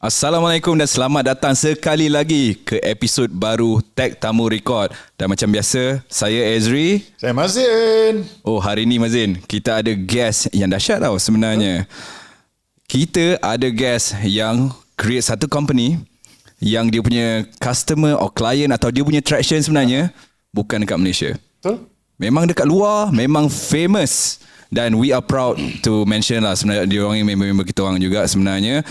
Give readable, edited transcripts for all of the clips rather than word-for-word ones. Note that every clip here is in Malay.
Assalamualaikum dan selamat datang sekali lagi ke episod baru Tech Tamu Record. Dan macam biasa, saya Ezri. Saya Mazin. Oh, hari ni Mazin, kita ada guest yang dahsyat tau sebenarnya. Kita ada guest yang create satu company yang dia punya customer or client atau dia punya traction sebenarnya bukan dekat Malaysia. Betul? Memang dekat luar, memang famous. Dan we are proud to mention lah sebenarnya dia orang yang member kita orang juga sebenarnya.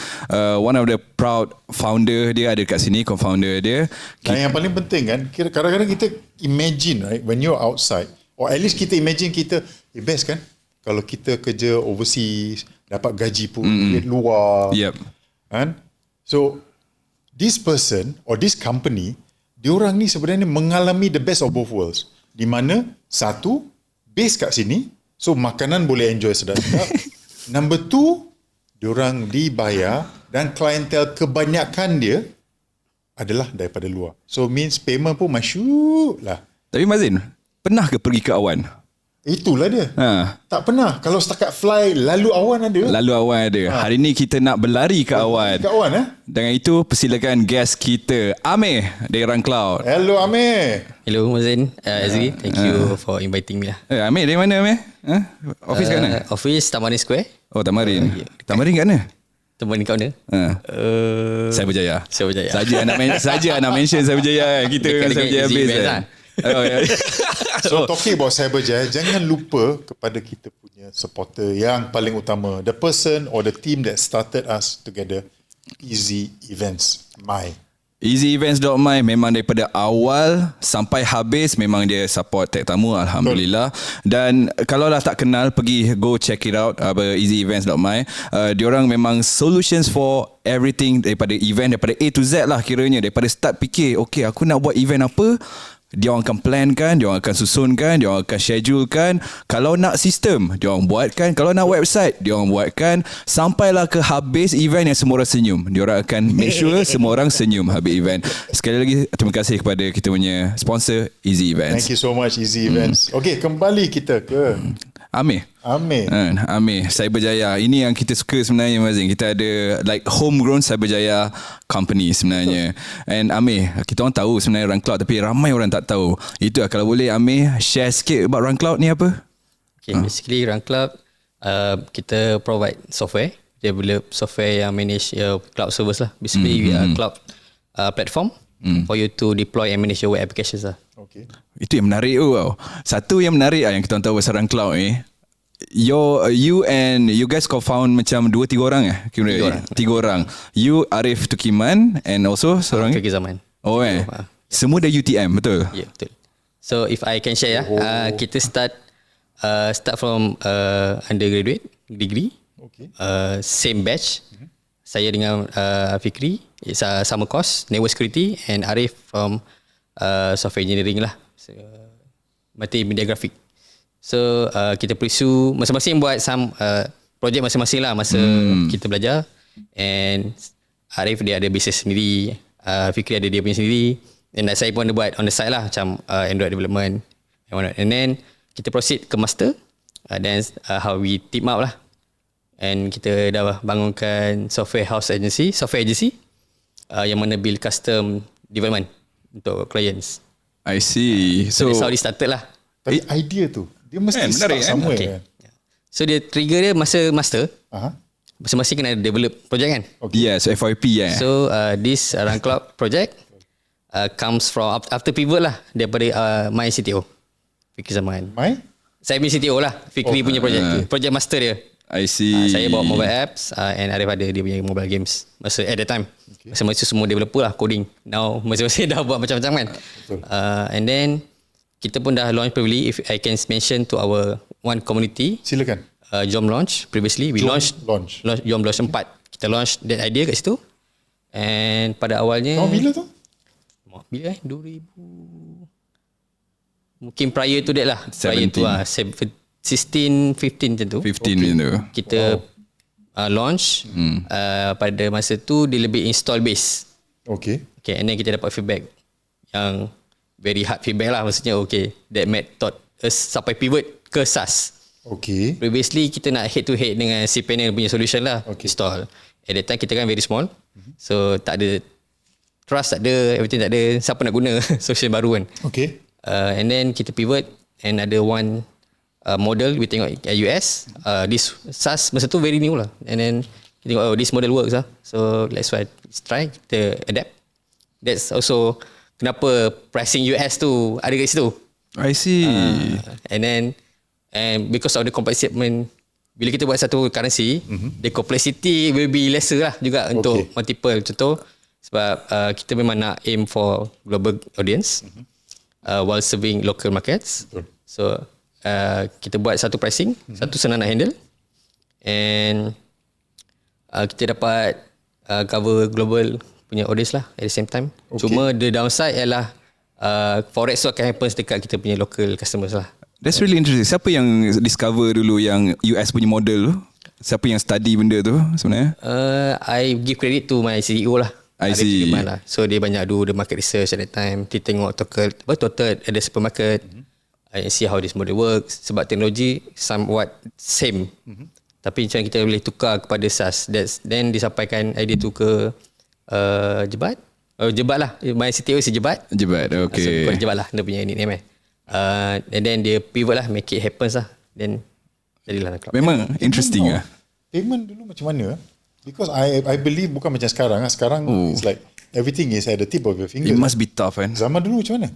One of the proud founder dia ada kat sini, co-founder dia. Dan yang paling penting kan, kadang-kadang kita imagine right, when you're outside, or at least kita imagine kita, best kan kalau kita kerja overseas, dapat gaji pun duit luar. Yep. Kan? So, this person or this company, diorang ni sebenarnya mengalami the best of both worlds. Di mana, satu, base kat sini, so makanan boleh enjoy sedap-sedap. Number two, diorang dibayar dan klientel kebanyakan dia adalah daripada luar. So means payment pun masyuk lah. Tapi Mazin, pernah ke pergi ke awan? Itulah dia. Tak pernah. Kalau setakat fly lalu awan ada. Lalu awan ada. Hari ni kita nak berlari ke awan. Ke awan Dengan itu persilakan guest kita Amir dari Rangcloud. Hello Amir. Hello Mazin, Azri, thank you for inviting me lah. Amir dari mana Amir? Office kat mana? Office Tamarin Square. Oh, Tamarin. Tamarin kat mana? Tamarin kat mana? Saya Berjaya. Saya Berjaya. Saja nak mention Saya Berjaya. Kita dengan Saya Berjaya base kan. Oh, yeah. So talking about Cyberjaya, jangan lupa kepada kita punya supporter yang paling utama, the person or the team that started us together, Easy Events My. EasyEvents.my memang daripada awal sampai habis memang dia support Tech Tamu, alhamdulillah. Dan kalau dah tak kenal, pergi go check it out, EasyEvents.my. Diorang memang solutions for everything, daripada event, daripada A to Z lah kiranya. Daripada start fikir, okay aku nak buat event apa, dia orang akan plankan, dia orang akan susunkan, dia orang akan schedulekan. Kalau nak sistem, dia orang buatkan. Kalau nak website, dia orang buatkan. Sampailah ke habis event yang semua orang senyum. Dia orang akan make sure semua orang senyum habis event. Sekali lagi terima kasih kepada kita punya sponsor Easy Events. Thank you so much Easy Events. Okay, kembali kita ke Amir. Amir, Cyberjaya. Ini yang kita suka sebenarnya Mazin. Kita ada like homegrown Cyberjaya company sebenarnya. And Amir, kita orang tahu sebenarnya Rangcloud, tapi ramai orang tak tahu. Itu lah, kalau boleh Amir share sikit about Rangcloud ni apa? Okay, basically Rangcloud, kita provide software. Develop software yang manage your cloud service lah. Basically we are cloud platform for you to deploy and manage your web applications lah. Okay. Itu yang menarik tau. Satu yang menarik yang kita tahu pasal Rangcloud ni, you guys co-found macam 2-3 orang Tiga orang. You, Arif Tukiman, and also seorang Kaki Zaman. Oh semua dari UTM, betul? Ya, yeah, betul. So if I can share kita start from undergraduate degree. Okay. Same batch. Saya dengan Fikri, it's sama course, network security, and Arif from software engineering lah, multimedia graphic. So kita pursue masing-masing buat some project masing-masing lah masa kita belajar. And Arif dia ada business sendiri, Fikri ada dia punya sendiri, and saya pun ada buat on the side lah, macam Android development and then kita proceed ke master. Then how we team up lah, and kita dah bangunkan software agency yang mana build custom development untuk clients. I see. So that's how it started lah. Tapi idea tu dia mesti start somewhere kan? So dia trigger dia masa master. Masing-masing kena develop project kan? Okay. Yes, FYP So this Rangcloud project comes from after pivot lah daripada my CTO Fikri Zaman. Saya punya CTO lah, Fikri punya project master dia. I see. Saya bawa mobile apps and Arif ada dia punya mobile games masa at that time. Masa semua developer lah coding. Now masing-masing dah buat macam-macam kan. And then kita pun dah launch previously. If I can mention to our one community, silakan. Jom launch previously we launched Jom launch 4. Kita launch that idea kat situ. And pada awalnya bila tu? Bila 2000 mungkin prior to that lah. 16, 15 macam tu. 15 macam tu. Kita launch. Pada masa tu dia lebih install base. Okay, and then kita dapat feedback yang very hard feedback lah. Maksudnya that method sampai pivot ke SaaS. Previously kita nak head to head dengan cPanel punya solution lah. Install. At that time kita kan very small. So tak ada trust, tak ada, everything tak ada, siapa nak guna solution baru kan. Okay. And then kita pivot and ada one model we tengok US, this SaaS masa tu very new lah, and then kita tengok this model works lah, so let's try, kita adapt. That's also kenapa pricing US tu ada kat situ. I see. And because of the complexity, bila kita buat satu currency, the complexity will be lesser lah juga untuk multiple. Contoh, sebab kita memang nak aim for global audience while serving local markets. So kita buat satu pricing, satu senang nak handle, and kita dapat cover global punya audience lah at the same time. Cuma the downside ialah forex tu akan happen dekat kita punya local customers lah. That's really interesting. Siapa yang discover dulu yang US punya model tu? Siapa yang study benda tu sebenarnya? I give credit to my CEO lah. I see. Lah. So dia banyak do the market research at that time. Dia tengok total ada supermarket. I see how this model works. Sebab teknologi somewhat same. Tapi macam kita boleh tukar kepada SaaS. Then disampaikan idea tu ke Jebat. Jebat lah. My CTO is Jebat. Jebat, okay. So, Jebat lah dia punya nickname and then dia pivot lah, make it happens lah. Then jadilah cloud. Memang interesting lah. Payment dulu macam mana? Because I believe bukan macam sekarang. Sekarang it's like everything is at the tip of your finger. It must be tough kan. Zaman dulu macam mana?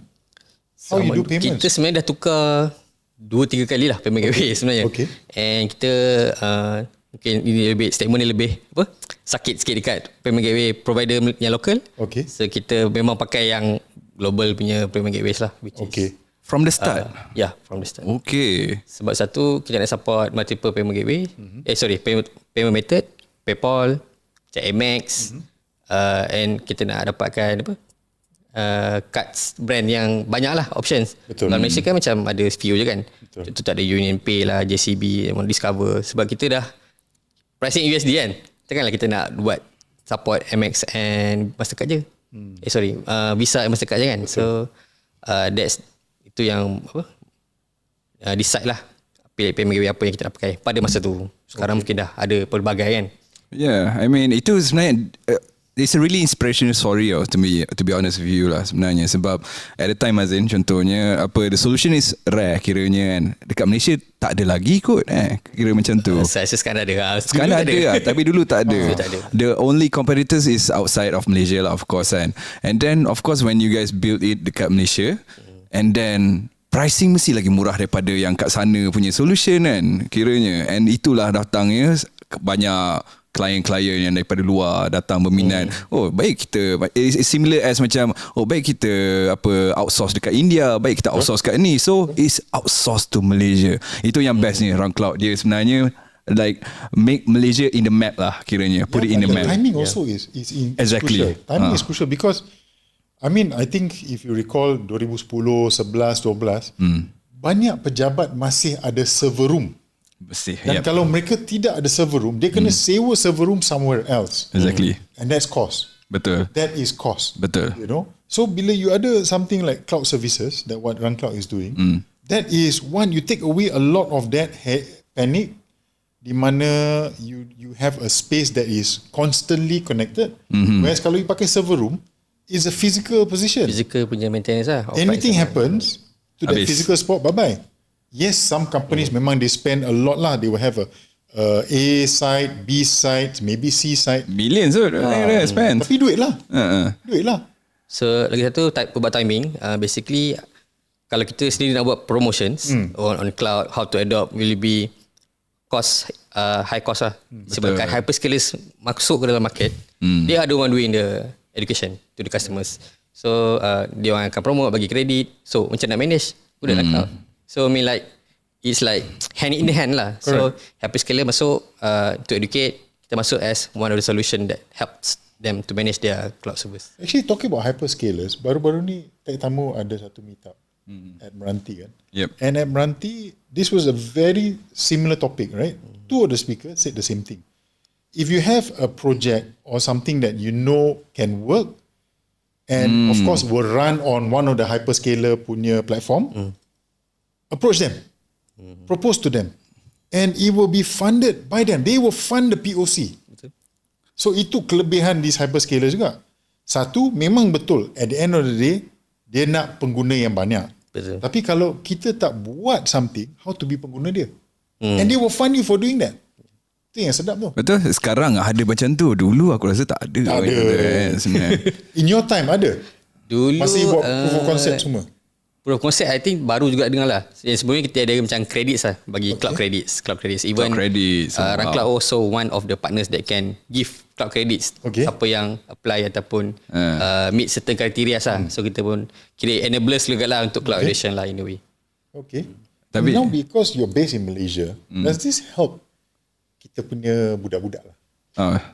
How you do payments? Kita sebenarnya dah tukar 2-3 kali lah payment gateway sebenarnya. Okay. And kita mungkin ini lebih statement ni lebih sakit sikit dekat payment gateway provider yang local. Okay. So kita memang pakai yang global punya payment gateways lah, which is from the start. From the start. Okay. Sebab satu kita nak support multiple payment gateway. Payment method, PayPal, Amex, and kita nak dapatkan cards brand yang banyak lah options. Betul. Kalau Malaysia kan macam ada few je kan. Contoh tak ada UnionPay lah, JCB, Discover. Sebab kita dah pricing USD kan. Takkanlah kita nak buat support Amex and Mastercard je. Visa and Mastercard je kan. Betul. So itu yang decide lah pilih payment gateway apa yang kita nak pakai pada masa tu. Sekarang mungkin dah ada pelbagai kan. Yeah, I mean itu sebenarnya it's a really inspirational story to be honest with you lah sebenarnya, sebab at the time Azin contohnya the solution is rare kiranya kan. Dekat Malaysia tak ada lagi kot kira macam tu. Saya sekarang ada. Sekarang ada lah, tapi dulu tak ada. The only competitors is outside of Malaysia lah of course kan. And then of course when you guys build it dekat Malaysia, and then pricing mesti lagi murah daripada yang kat sana punya solution kan kiranya. And itulah datangnya banyak klien-klien yang daripada luar datang berminat. Baik kita it's similar as macam baik kita outsource dekat India, baik kita outsource kat ni. So it's outsource to Malaysia. Itu yang best ni Run Cloud. Dia sebenarnya like make Malaysia in the map lah kiranya. Put it in the map. Timing also is exactly crucial. Timing is crucial because I think if you recall 2010, 11, 12 banyak pejabat masih ada server room. Dan kalau mereka tidak ada server room, dia kena sewa server room somewhere else. Exactly. And that's cost. Betul. That is cost. Betul. You know. So bila you ada something like cloud services, that what Run Cloud is doing, that is one, you take away a lot of that panic, di mana you have a space that is constantly connected. Whereas kalau you pakai server room, it's a physical position. Physical punya maintenance lah. Anything happens to that physical spot, bye-bye. Yes, some companies memang they spend a lot lah. They will have A site, B site, maybe C site. Millions spend. Tapi duit lah. Duit lah. So lagi satu buat timing. Basically kalau kita sendiri nak buat promotions on cloud, how to adopt will be cost, high cost lah. Sebab hyperscalers masuk ke dalam market, they are the one doing the education to the customers. So dia orang akan promote, bagi kredit. So macam nak manage, udah nak cloud. So I mean like it's like hand in hand lah. Correct. So hyperscaler masuk to educate, kita masuk as one of the solution that helps them to manage their cloud service. Actually talking about hyperscalers, baru-baru ni Tech Tamu ada satu meetup at Meranti kan. Yep. And at Meranti, this was a very similar topic, right? Two of the speakers said the same thing. If you have a project or something that you know can work, and of course will run on one of the hyperscaler punya platform, approach them, propose to them, and it will be funded by them. They will fund the POC. So itu kelebihan these hyperscaler juga. Satu, memang betul at the end of the day dia nak pengguna yang banyak. Betul. Tapi kalau kita tak buat something, how to be pengguna dia? And they will fund you for doing that. Itu yang sedap tu. Betul. Sekarang ada macam tu. Dulu aku rasa tak ada. Tak ada. Sebenarnya. In your time ada? Dulu Masih buat proof of concept semua? Proof of concept I think baru juga dengar lah. Yang sebelumnya kita ada macam credits lah bagi cloud credits. Even Cloud credits. Rancloud also one of the partners that can give cloud credits. Okay. Siapa yang apply ataupun meet certain criteria lah. So kita pun kira enablers juga lah untuk cloud adoption lah in a way. Okay. Tapi- Now because you're based in Malaysia, does this help kita punya budak-budak lah?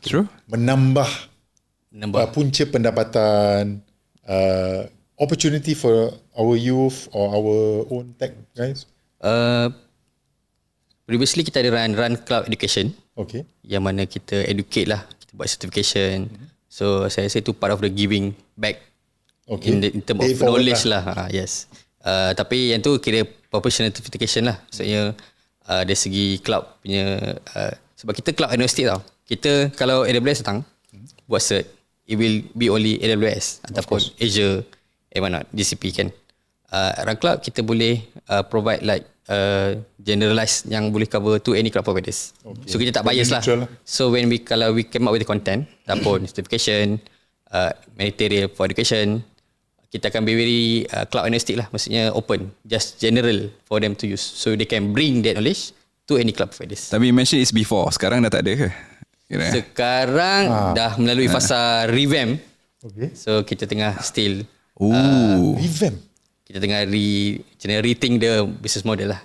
True. Menambah Nampak. punca pendapatan, opportunity for our youth or our own tech guys? Previously kita ada run cloud education. Okay. Yang mana kita educate lah, kita buat certification. So saya rasa itu part of the giving back in term of Pay forward knowledge lah. Yes. Tapi yang tu kira professional certification lah. Maksudnya dari segi cloud punya sebab kita cloud agnostic tau. Kita kalau AWS datang buat cert, it will be only AWS ataupun Azure, not GCP kan. Run cloud kita boleh provide like generalize yang boleh cover to any cloud providers. Okay. So kita tak bias lah. So when kalau we came up with the content ataupun certification, material for education, kita akan be very cloud agnostic lah. Maksudnya open, just general for them to use. So they can bring that knowledge to any cloud providers. Tapi you mention it's before. Sekarang dah tak ada ke? Sekarang dah melalui fasa revamp. Okay. So kita tengah still Revamp. kita tengah rethink the business model lah.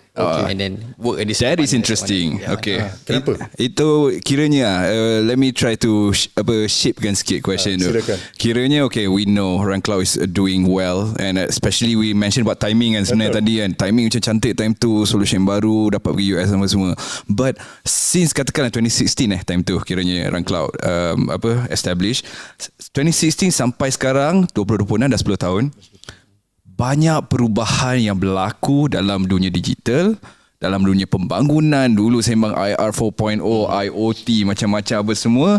And then work at this. That is interesting. Okay. Kenapa? Itu kiranya let me try to shapekan sikit question tu. Silakan. Kiranya okay, we know Rancloud is doing well, and especially we mentioned about timing kan sebenarnya tadi kan. Timing macam cantik time tu, solution baru dapat pergi US sama semua. But since katakanlah 2016 time tu kiranya Rancloud establish 2016 sampai sekarang 2026 dah 10 tahun. Banyak perubahan yang berlaku dalam dunia digital, dalam dunia pembangunan. Dulu sembang IR 4.0, IoT, macam-macam apa semua.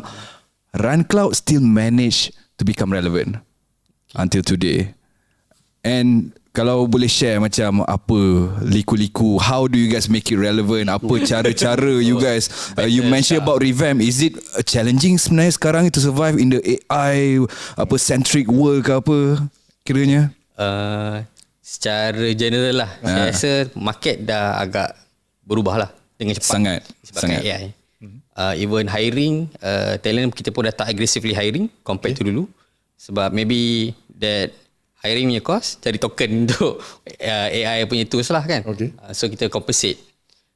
Rancloud still manage to become relevant until today. And kalau boleh share macam apa liku-liku, how do you guys make it relevant? Apa cara-cara you guys, you mention about revamp. Is it challenging sebenarnya sekarang to survive in the AI centric world ke apa kiranya? Secara general lah, saya rasa market dah agak berubah lah dengan cepat. Sebabkan AI. Even hiring, talent kita pun dah tak aggressively hiring compared to dulu. Sebab maybe that hiring punya cost, cari token untuk AI punya tools lah kan. So kita compensate.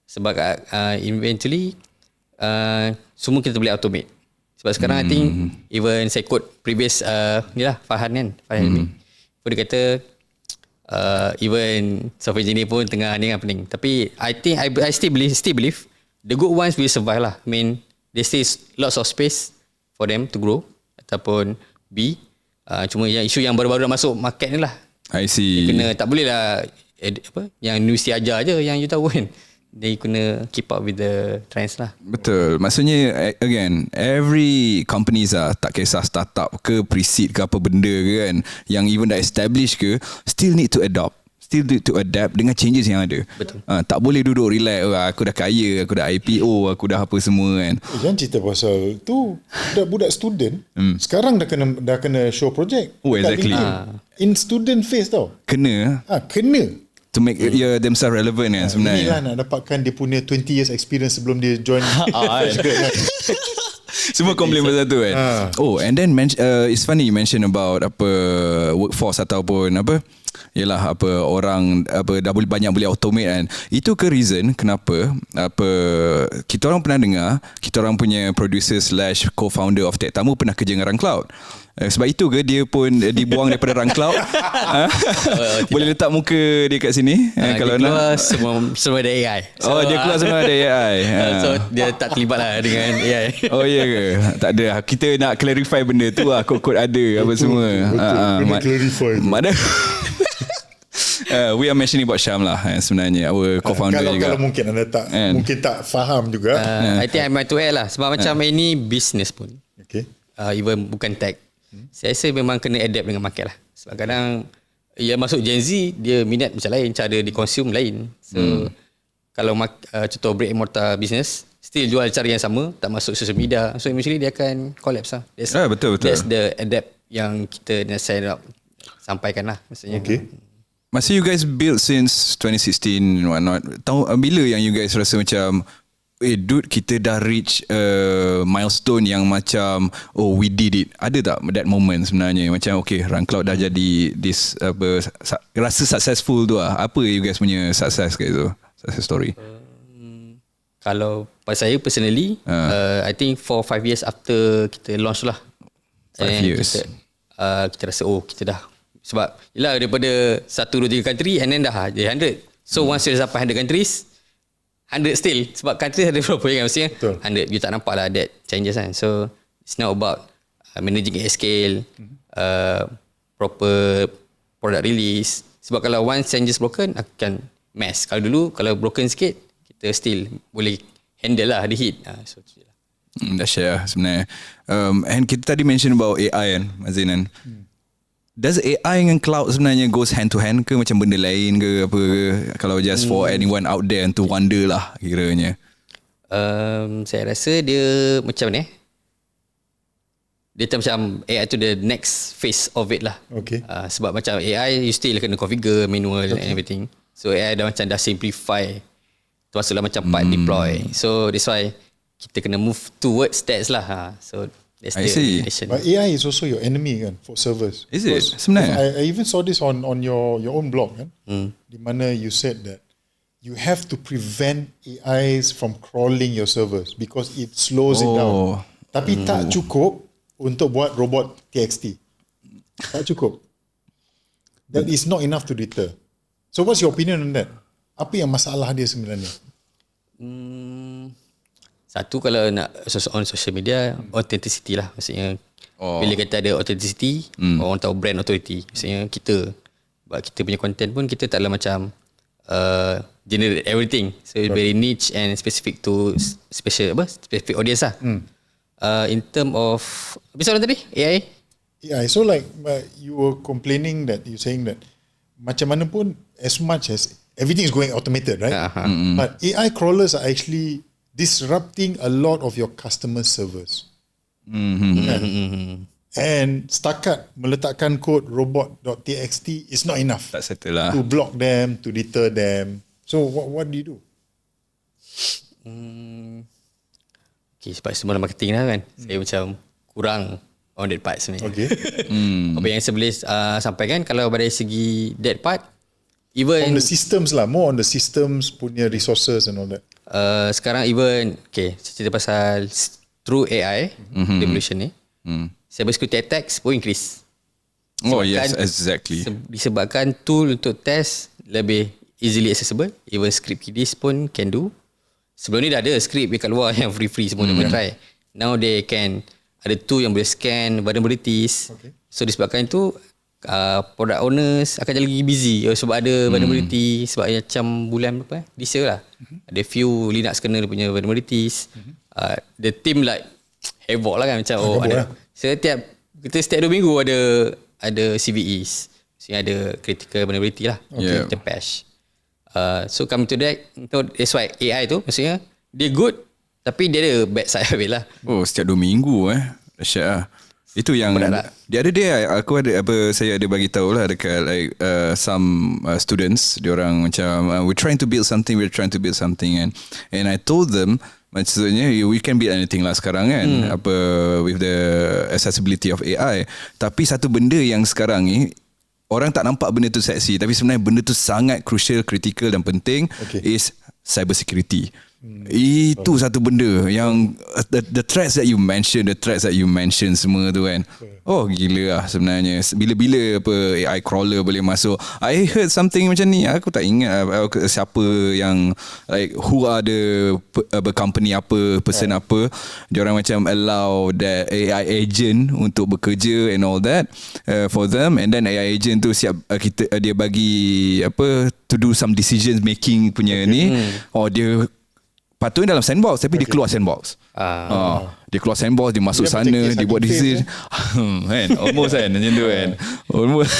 Sebab eventually semua kita boleh automate. Sebab sekarang I think even saya quote previous ni lah Farhan kan, Farhan dia kata even software engineer pun tengah pening. Tapi I think I still believe the good ones will survive lah. I mean there still lots of space for them to grow ataupun be. Cuma yang isu yang baru-baru nak masuk market ni lah. I see. Kena tak boleh lah yang universiti ajar je yang you tahu kan. They kena keep up with the trends lah. Betul. Maksudnya again, every companies tak kisah startup ke pre-seed ke apa benda ke kan, yang even dah established ke, still need to adopt. Still need to adapt dengan changes yang ada. Betul. Tak boleh duduk relax, aku dah kaya, aku dah IPO, aku dah apa semua kan. Jangan cerita pasal tu. Budak-budak student sekarang dah kena show project. Oh, exactly. In student phase tau. Kena Kena. to make themselves relevant kan sebenarnya. Inilah nak dapatkan dia punya 20 years experience sebelum dia join. Semua komplain pasal tu kan. Oh, and then it's funny you mention about apa workforce ataupun apa, yalah apa orang apa dah banyak boleh automate kan. Itu ke reason kenapa apa kita orang pernah dengar, kita orang punya producer / co-founder of Tech Tamu pernah kerja dengan Rancloud. Sebab itu ke dia pun dibuang daripada Rancloud? Boleh letak muka dia kat sini kalau dia keluar nak. semua ada AI. So, Dia keluar semua ada AI. So dia tak terlibat lah dengan AI. Oh ya ke? Tak ada. Kita nak clarify benda tu lah. Kod-kod ada apa semua. Kena clarify tu. Mana we are mentioning about Syam lah sebenarnya, our co-founder juga. Kalau mungkin anda mungkin tak faham juga. I think I might to add lah. Sebab macam ini business pun. Okay. even bukan tech. Saya rasa memang kena adapt dengan market lah. Sebab kadang yang masuk Gen Z, dia minat macam lain, cara dia consume lain. So kalau contoh brick and mortar business, still jual cara yang sama, tak masuk social media, so eventually dia akan collapse lah. Betul. That's the adapt yang kita nak sampaikan lah maksudnya. Okay. Masa you guys build since 2016 and whatnot, tahu bila yang you guys rasa macam dude, kita dah reach milestone yang macam we did it? Ada tak that moment sebenarnya macam okay, Run Cloud dah jadi this rasa successful tu lah? Apa you guys punya success kat itu? Success story? Kalau pada saya personally, I think 4-5 years after kita launch lah. 5 years. Kita rasa kita dah, sebab yelah daripada 1, 2, 3 country and then dah jadi 100. So once you dah sampai 100 countries, 100 still, sebab country ada berapa kan, maksudnya 100 you tak nampak lah that changes kan. So it's not about managing at scale, proper product release. Sebab kalau once changes broken akan mess. Kalau dulu kalau broken sikit, kita still boleh handle lah, the hit. So Dahsyat lah sebenarnya. And kita tadi mention about AI kan, Mazinan. Does AI dengan cloud sebenarnya goes hand to hand ke macam benda lain ke apa ke? Kalau just for anyone out there to wonder lah kiranya. Saya rasa dia macam ni. Dia macam AI tu the next phase of it lah. Okay. Sebab macam AI you still kena configure manual and everything. So AI dah simplify. Termasuklah macam part deploy. So that's why kita kena move towards that lah. So that's I see. But AI is also your enemy kan for servers. Is it? Sebenarnya? I even saw this on your own blog kan. Di mana you said that you have to prevent AIs from crawling your servers because it slows it down. Tapi tak cukup untuk buat robot TXT. Tak cukup. That is not enough to deter. So what's your opinion on that? Apa yang masalah dia sebenarnya? Satu, kalau nak on social media, authenticity lah. Maksudnya bila kita ada authenticity, orang tahu brand authority. Maksudnya kita punya content pun kita taklah macam generate everything. So it's very niche and specific to specific audience lah. In term of apa soalan tadi? AI? Yeah, so like you were complaining that you saying that macam mana pun as much as everything is going automated, right? But AI crawlers are actually disrupting a lot of your customer servers. And setakat meletakkan kod robot.txt is not enough. Tak settle lah. To block them, to deter them. So what do you do? Okay, sebab semua marketing lah kan. Saya macam kurang on that part sebenarnya. Okay. Apa yang saya boleh sampaikan, kalau dari segi that part, even On the systems lah, more on the systems punya resources and all that. sekarang even cerita pasal through AI revolution ni, cyber security attacks pun increase. Yes, exactly. Disebabkan tool untuk test lebih easily accessible, even script kiddies pun can do. Sebelum ni dah ada script dekat luar yang free semua boleh try. Now they can ada tool yang boleh scan vulnerabilities. So disebabkan itu product owners akan jadi lagi busy sebab ada vulnerability. Sebab macam bulan berapa this year lah, ada few Linux kena dia punya vulnerabilities. The team like havoc lah kan, macam ada setiap 2 minggu ada CVEs, maksudnya ada critical vulnerability lah, kita patch. So come to that, that's why AI tu maksudnya dia good tapi dia ada bad side of it lah. Setiap 2 minggu dahsyat lah. Itu yang the other day saya ada bagi tahu lah dekat like some students, diorang macam we're trying to build something and I told them maksudnya we can build anything lah sekarang kan, with the accessibility of AI, tapi satu benda yang sekarang ni orang tak nampak benda tu seksi, tapi sebenarnya benda tu sangat crucial, critical dan penting, is cyber security. Itu satu benda yang the threats that you mention semua tu kan. Gila lah sebenarnya. Bila AI crawler boleh masuk. I heard something macam ni, aku tak ingat siapa yang like who are the company apa, person apa, diorang macam allow that AI agent untuk bekerja and all that for them, and then AI agent tu siap dia bagi to do some decision making punya ni, dia patutnya dalam sandbox tapi dia keluar sandbox. Dia keluar sandbox, dia masuk Dia sana, macam dia buat case decision. Kan? Almost kan macam tu kan. Almost.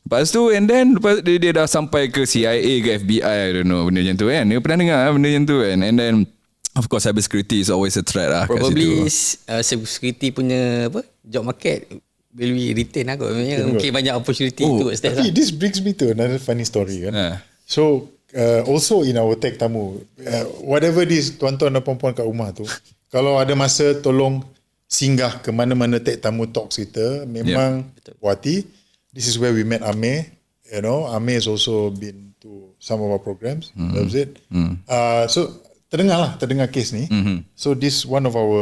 Lepas tu and then lepas dia dah sampai ke CIA ke FBI, I don't know, benda macam tu kan. Dia pernah dengar benda macam tu kan. And then of course cyber security is always a threat lah kat Probably situ. security punya job market will be retain lah kot. Mungkin banyak opportunity tu. Tapi this brings me to another funny story kan. So also in our tech tamu, whatever this tuan-tuan dan puan-puan kat rumah tu, kalau ada masa tolong singgah ke mana-mana tech tamu talks kita, memang puati. This is where we met Amir. You know, Amir has also been to some of our programs. Loves it. So terdengar case ni. So this one of our,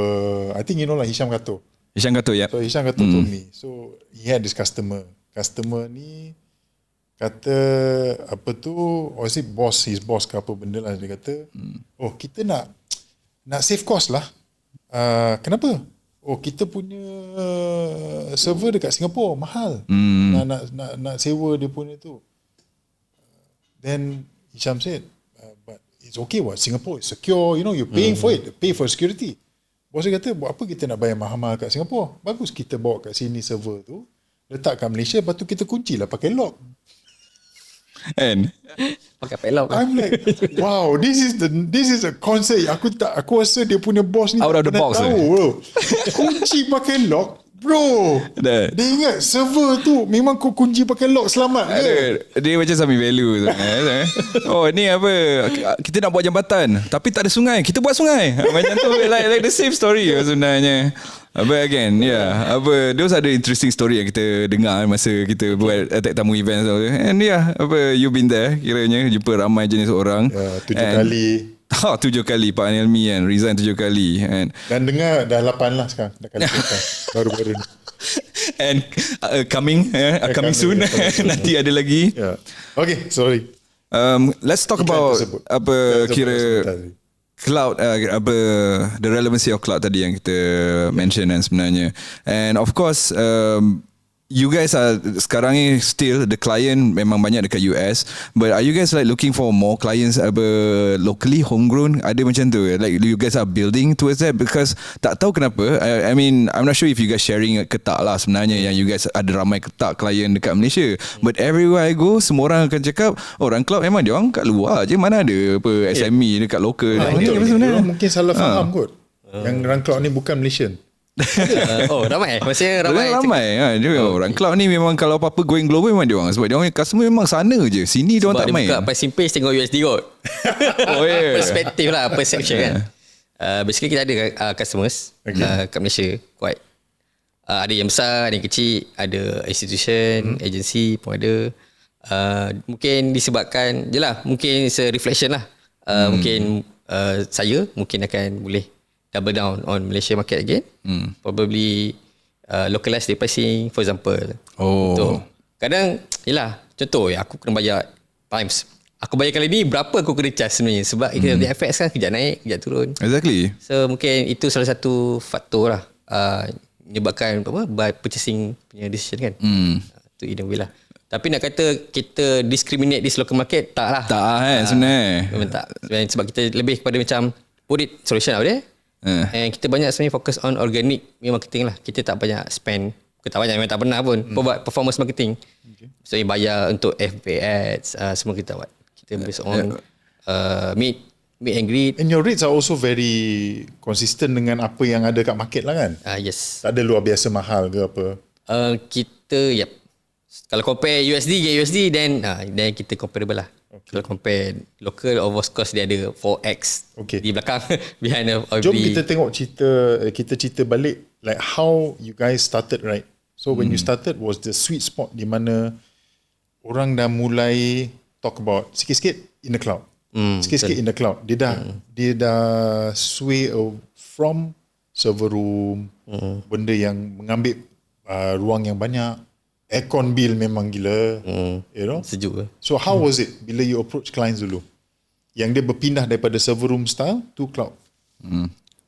I think you know lah, Hisham Kato. Hisham kata ya. So Hisham Kato told me. So he had this customer. Customer ni kata apa tu, or is it boss, his boss ke apa benda lah, dia kata, oh kita nak save cost lah. Kenapa? Oh kita punya server dekat Singapore mahal. Nak sewa dia punya tu. Then Hisham said, but it's okay what, Singapore is secure, you know, you're paying for it, pay for security. Bos dia kata, buat apa kita nak bayar mahal-mahal kat Singapore? Bagus kita bawa kat sini server tu, letak kat Malaysia, lepas tu kita kunci lah pakai lock. And pakai padlock. I'm like, wow, this is a concept. Aku rasa dia punya boss ni Out tak of the pernah box, tahu, bro. Kunci pakai lock, bro. Dah. Dia ingat server tu memang kau kunci pakai lock selamat ke? dia macam something value tu. Oh ni apa, kita nak buat jambatan tapi tak ada sungai, kita buat sungai. Macam tu, like the same story sebenarnya. But again, those are the interesting story yang kita dengar masa kita buat tech tamu event tu. And you been there, kiranya jumpa ramai jenis orang. 7 kali. 7 kali Pak Anilmi kan, resign 7 kali kan. Dan dengar dah 8 lah sekarang, dah kali 8 baru-baru ni. And coming soon. Nanti ada lagi. Okay, sorry. Let's talk Iklan about tersebut. apa kira Sebentar. cloud, the relevancy of cloud tadi yang kita mention kan sebenarnya. And of course you guys are sekarang ni still the client memang banyak dekat US, but are you guys like looking for more clients locally homegrown, ada macam tu, like you guys are building towards that? Because tak tahu kenapa, I mean I'm not sure if you guys sharing ke tak lah sebenarnya, yang you guys ada ramai ke tak client dekat Malaysia, but everywhere I go semua orang akan cakap orang cloud memang dia orang kat luar je, mana ada apa SME dekat local. Dia orang mungkin salah faham kot. Yang orang cloud ni bukan Malaysian. Ramai. Maksudnya ramai. Dia orang cloud ni memang kalau apa-apa going global memang dia orang, sebab dia orang customer memang sana je, sini dia orang tak main. Sebab dia buka pricing page tengok USD kot. Perspektif lah, perception kan. Basically kita ada customers kat Malaysia quite. Ada yang besar, ada yang kecil, ada institution, agency pun ada. Mungkin disebabkan je lah, mungkin it's a reflection lah. Mungkin saya mungkin akan boleh double down on Malaysia market again. Probably localize the pricing, for example. Untuk kadang yelah, contoh aku kena bayar times. Aku bayar kali ni berapa aku kena charge sebenarnya, sebab kita punya FX kan kejap naik, kejap turun. Exactly. So mungkin itu salah satu faktor lah menyebabkan by purchasing punya decision kan. Itu in a way lah. Tapi nak kata kita discriminate this local market, tak lah. Tak kan sebenarnya. Memang tak. Sebab kita lebih kepada macam put it solution out there. And kita banyak sebenarnya fokus on organic marketing lah. Kita tak banyak spend. Kita tak banyak, memang tak pernah pun buat performance marketing. So bayar untuk FB ads, semua kita buat. Kita based on meet and greet. And your rates are also very consistent dengan apa yang ada kat market lah kan? Yes. Tak ada luar biasa mahal ke apa? Kita kalau compare USD ke USD, then kita comparable lah. Kalau compare local, of course dia ada 4x di belakang behind every. Jom kita tengok cerita balik like how you guys started, right? So when you started, was the sweet spot di mana orang dah mulai talk about sikit-sikit in the cloud. Sikit-sikit in the cloud. Dia dah sway from server room, benda yang mengambil ruang yang banyak. Aircon bill memang gila, you know. Sejuk. So how was it bila you approach clients dulu, yang dia berpindah daripada server room style to cloud?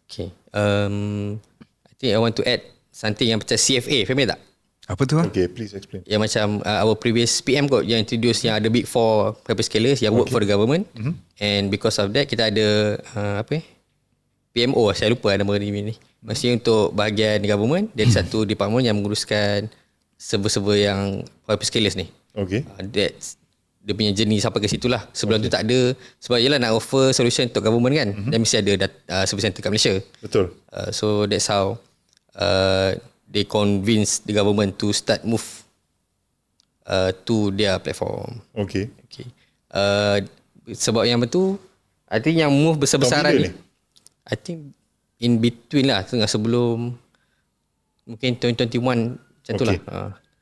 Okay. I think I want to add something yang macam CFA, familiar tak? Apa tu? Okay, please explain. Yang macam our previous PM kot yang introduce yang ada big four hyperscalers yang work for the government. And because of that kita ada PMO, saya lupa nama ni. Maksudnya untuk bahagian government dia ada satu department yang menguruskan server-server yang hyperscalers ni. Okay. That's dia punya journey sampai ke situ lah. Sebelum tu tak ada, sebab yelah nak offer solution untuk government kan, dan mesti ada service center kat Malaysia. Betul. So that's how they convince the government to start move to their platform. Okay. Sebab yang betul, I think yang move besar-besaran ni, I think in between lah, tengah sebelum mungkin 2021 macam tu lah.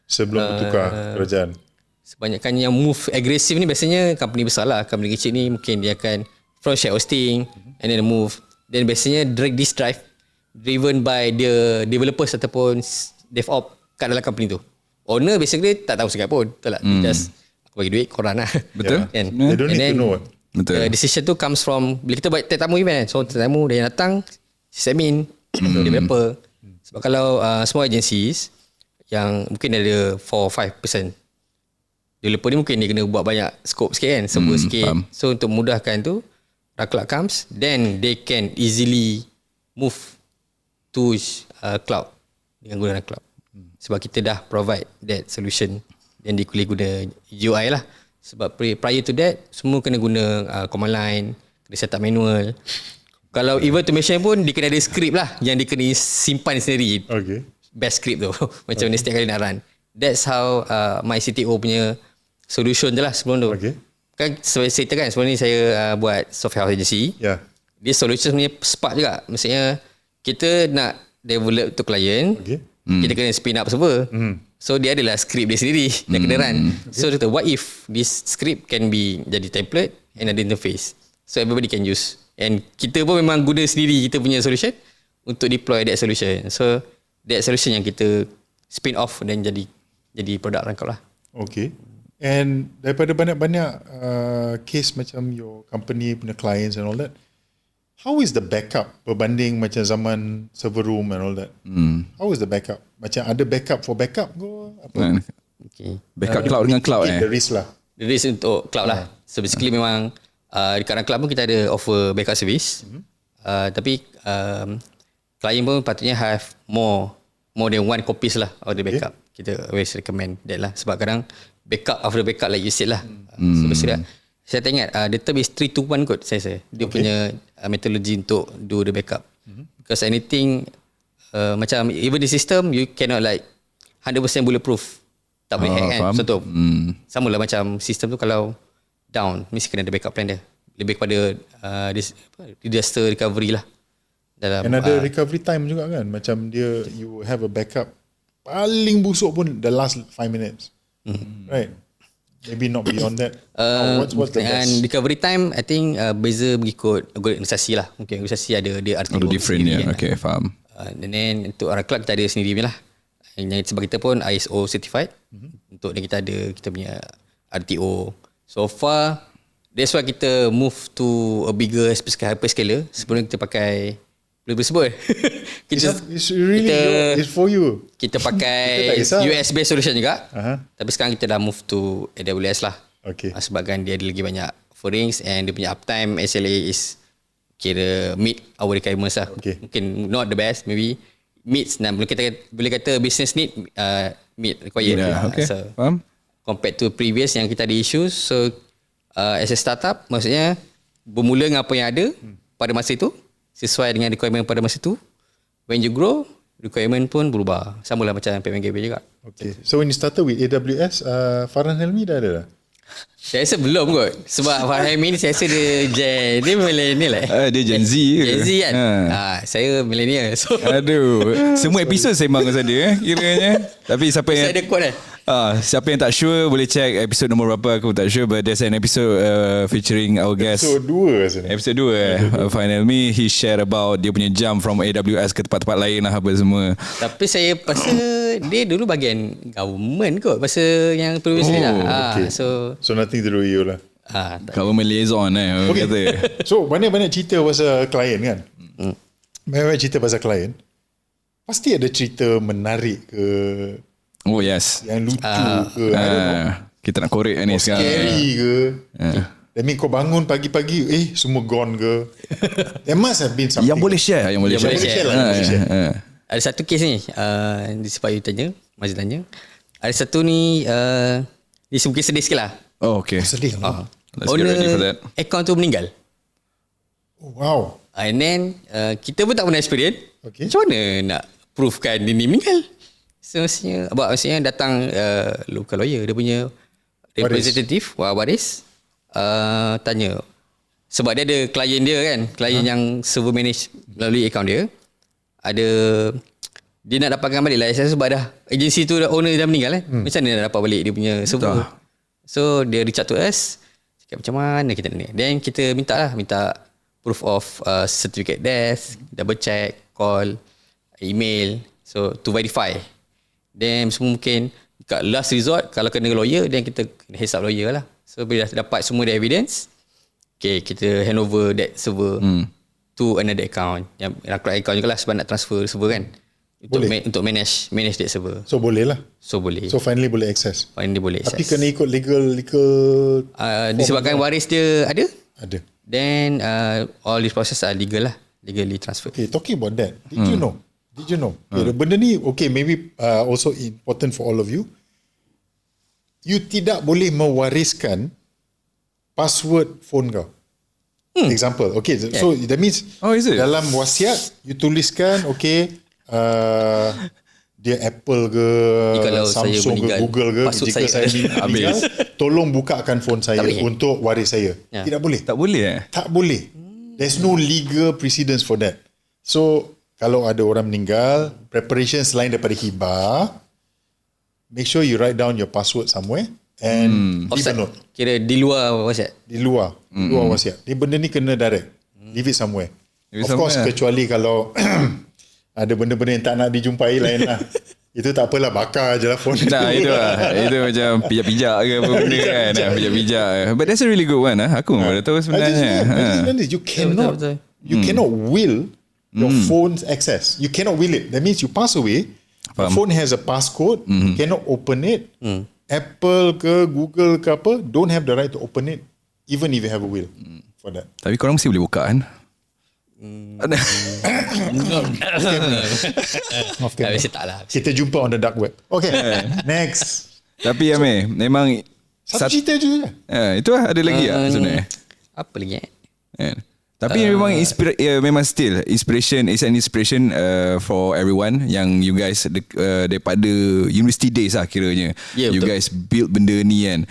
Sebelum bertukar kerajaan. Sebanyakan yang move agresif ni biasanya company besar lah. Company kecil ni mungkin dia akan front share hosting and then move. Then biasanya this drive driven by the developers ataupun DevOps kat dalam company tu. Owner basically tak tahu sangat pun. Betul tak? Just aku bagi duit korang lah. Betul. Kan? They don't need to know what. Betul. The decision tu comes from bila kita buat tetamu event. So tetamu dia yang datang, sysadmin, developer. Sebab kalau semua agencies yang mungkin ada 4-5%, developer ni mungkin dia kena buat banyak scope sikit kan, server sikit. Faham. So untuk mudahkan tu, cloud comes, then they can easily move to cloud dengan gunakan cloud. Sebab kita dah provide that solution, then dia boleh guna UI lah. Sebab prior to that, semua kena guna command line, kena set up manual. Kalau even automation pun dia kena ada script lah yang dia kena simpan sendiri. Okay. Best script tu. Macam mana setiap kali nak run. That's how my CTO punya solution je lah sebelum tu. Okay. Kan saya cerita kan sebelum ni saya buat software house agency. Yeah. Dia solution sebenarnya Spark juga. Maksudnya kita nak develop to client. Okay. Kita kena spin up server. So dia adalah script dia sendiri yang kena run. So kita what if this script can be jadi template and ada interface. So everybody can use. And kita pun memang guna sendiri kita punya solution untuk deploy that solution. So that solution yang kita spin off dan jadi produk rangkap lah. Okay. And daripada banyak-banyak case macam your company punya clients and all that, how is the backup berbanding macam zaman server room and all that? How is the backup? Macam ada backup for backup ke? Apa? Okay. Backup cloud dengan cloud The risk lah. The risk untuk cloud lah. So basically memang di current cloud pun kita ada offer backup service. Tapi client pun patutnya have more than one copies lah of the backup. Kita always recommend that lah. Sebab kadang backup after backup like you said lah. So basically saya tak ingat the term is 3-2-1 kot saya. Dia punya methodology untuk do the backup. Because anything macam even the system you cannot like 100% bulletproof. Tak boleh hack kan. Contoh. Sama lah macam sistem tu kalau down mesti kena ada backup plan dia. Lebih kepada disaster recovery lah. Dalam, And ada recovery time juga kan. Macam dia you have a backup paling busuk pun the last 5 minutes. Right. Maybe not beyond that. What's the and best? recovery time I think beza mengikut organisasi lah. Mungkin organisasi ada RTO different sendiri ya. kan. Okay, faham. And then untuk Arak Club kita ada sendiri lah. Yang sebab kita pun ISO certified. Untuk dan kita punya RTO. So far that's why kita move to a bigger hyperscaler. Sebelum kita pakai boleh sebut. It's really it's for you. Kita pakai Kita tak kisah. US based solution juga. Tapi sekarang kita dah move to AWS lah. Okay. Sebabkan dia ada lagi banyak offerings and dia punya uptime SLA is kira meet our requirements lah. Okay. Mungkin not the best, maybe meets. Nah, boleh kata business need meet required. Yeah, okay. So, Faham? compared to previous yang kita ada issues. So as a startup maksudnya bermula dengan apa yang ada pada masa itu, sesuai dengan requirement pada masa itu. When you grow, requirement pun berubah. Sama lah macam PMGB juga. Okay. So when you started with AWS, Farhan Helmi dah ada dah? Saya rasa belum kot. Sebab Farhan ni saya rasa dia millennial Dia Gen Z ke? Gen Z kan? Saya millennial. So Aduh. Semua episod sembang pasal dia kiranya. Tapi siapa yang saya ada quote siapa yang tak sure boleh check episod nombor berapa, aku tak sure, but there's an episode featuring our guest. So 2 rasanya. Episode 2 Final Me, he share about dia punya jump from AWS ke tempat-tempat lain lah apa semua. Tapi saya rasa dia dulu bahagian government kot. Masa yang previous ni lah. okay. So nothing to do with you lah. Government liaison orang kata. So banyak-banyak cerita pasal klien kan. Banyak-banyak cerita pasal klien. Pasti ada cerita menarik ke Oh yes. yang lucu ke, I don't know, Kita nak korek ni sekarang. scary ke. That mean kau bangun pagi-pagi, semua gone ke. There must have been something. Yang boleh share. Yang boleh share. Boleh share. Ada satu kes ni, disebab you tanya, Mazin tanya. Ada satu ni, ni mungkin sedih sikit lah. Oh okay. Sedih lah. Let's get ready for that. Account tu meninggal. Oh, wow. And then kita pun tak pernah experience. Okay. Macam mana nak proofkan dia ni meninggal? So maksudnya datang local lawyer, dia punya representative, waris, tanya. Sebab dia ada klien dia kan, klien yang server manage melalui account dia. Dia nak dapatkan balik lah. Saya sebab dah agensi tu owner dah meninggal kan. Macam mana nak dapat balik dia punya server? So dia reach out to us, cakap macam mana kita ni. Then kita minta proof of certificate death, double check, call, email, so to verify. Then semua mungkin kat last resort, kalau kena lawyer, then kita kena heads up lawyer lah. So bila dah dapat semua the evidence, okay, kita hand over that server to another account. Yang correct account juga lah, sebab nak transfer server kan. Untuk manage that server. So boleh lah. So boleh. So finally boleh access. Finally boleh access. Tapi kena ikut legal disebabkan waris dia ada. Then all this process are legal lah, legally transferred. Okay, talking about that, did you know? Okay, benda ni okay, maybe also important for all of you. You tidak boleh mewariskan password phone kau. Example, okay, so that means is it? dalam wasiat you tuliskan okay, dia Apple ke, kalau Samsung ke, Google ke, jika saya meninggal, tolong bukakan phone saya untuk waris saya. Tidak boleh. Tak boleh Tak boleh. There's no legal precedence for that. So kalau ada orang meninggal, preparation selain daripada hibah, make sure you write down your password somewhere and leave a note. Kira di luar wasiat. Di luar wasiat. Ni benda ni kena direct. Leave it somewhere. Of course, kecuali kalau ada benda-benda yang tak nak dijumpai lain lah. Itu tak apalah, bakar je lah phone. Nah, itu lah. Itu macam pijak-pijak ke apa benda kan. Pijak-pijak. But that's a really good one. Aku baru tahu sebenarnya. You cannot will your phone's access. You cannot will it. That means you pass away, the phone has a passcode, you cannot open it. Apple ke Google ke apa don't have the right to open it even if you have a will for that. Tapi korang mesti boleh buka kan? Biasa tak lah. Kita jumpa on the dark web. Okay, next. Tapi Amir, memang Satu cerita je. itu lah, ada lagi tak sebenarnya? Apa lagi Tapi memang memang still inspiration is an inspiration for everyone yang you guys daripada university days lah kiranya. You betul. guys build benda ni kan.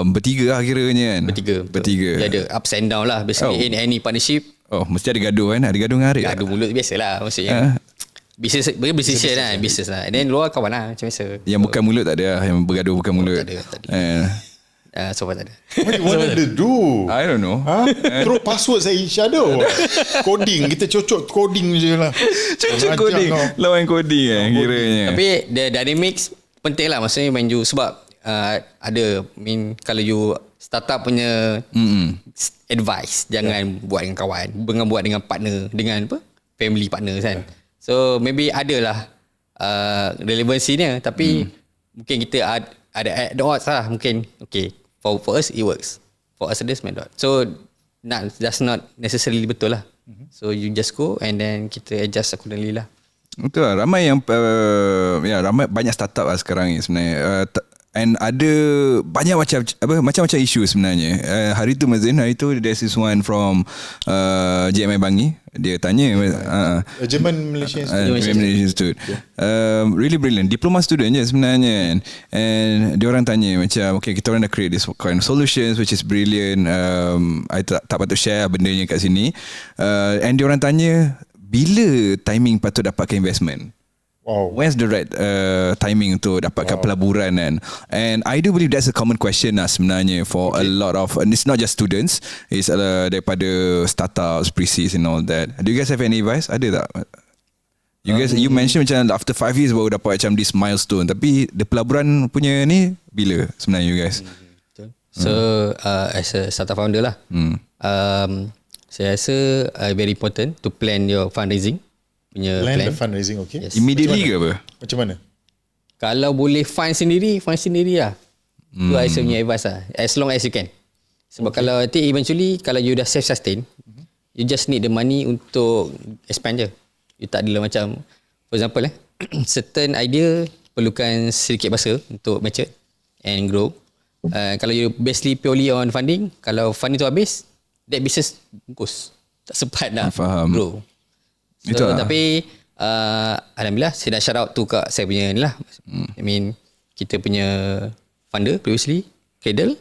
Bertiga lah kiranya kan. Bertiga. Dia ada ups and down lah. Basically in any partnership. Mesti ada gaduh kan. Ada gaduh dengan Arif. Gaduh mulut biasalah maksudnya. Business lah. And then luar kawan lah macam biasa. Yang bukan mulut tak ada lah. Yang bergaduh bukan mulut. Tak ada. So far tak ada. What you wanted to do? I don't know. Throw password saya each other. Coding. Kita cocok coding je lah. Cocok coding. Lawan coding kan kiranya. Tapi the dynamics penting lah. Maksudnya when you, sebab kalau you startup punya advice, jangan buat dengan kawan, jangan buat dengan partner, dengan apa, family partner kan. So maybe adalah relevansinya, tapi mungkin kita ada at the odds lah. Mungkin okay, for us it works, for us others might not. So that's not necessarily betul lah. So you just go and then kita adjust accordingly lah. Betul lah. Ramai yang ramai banyak startup lah sekarang ni sebenarnya. And ada banyak macam-macam isu sebenarnya. Hari tu there's this one from JMI Bangi. Dia tanya German Malaysian Institute. Really brilliant. Diploma student je sebenarnya. And dia orang tanya macam, okay, kita orang dah create this kind of solutions which is brilliant. I tak patut share benda kat sini. And dia orang tanya, bila timing patut dapatkan investment? Wow. When's the right timing untuk dapatkan pelaburan kan? And I do believe that's a common question lah sebenarnya for a lot of, and it's not just students, it's daripada startups, pre-seeds and all that. Do you guys have any advice? Ada tak? You mention macam after 5 years baru dapat macam this milestone, tapi the pelaburan punya ni bila sebenarnya you guys? So as a startup founder lah, saya rasa very important to plan your fundraising. Plan the fundraising, okay? Yes. Immediately ke apa? Macam mana? Kalau boleh fund sendiri lah. Tu I punya advice lah. As long as you can. Sebab kalau nanti eventually kalau you dah self-sustain, you just need the money untuk expand je. You tak adalah macam, for example certain idea perlukan sedikit masa untuk mature and grow. Kalau you basically purely on funding, kalau funding tu habis, that business bungkus. Tak sempat nak grow. So, tapi Alhamdulillah saya dah shout out tu kat saya punya ni lah. I mean kita punya funder previously, Cradle.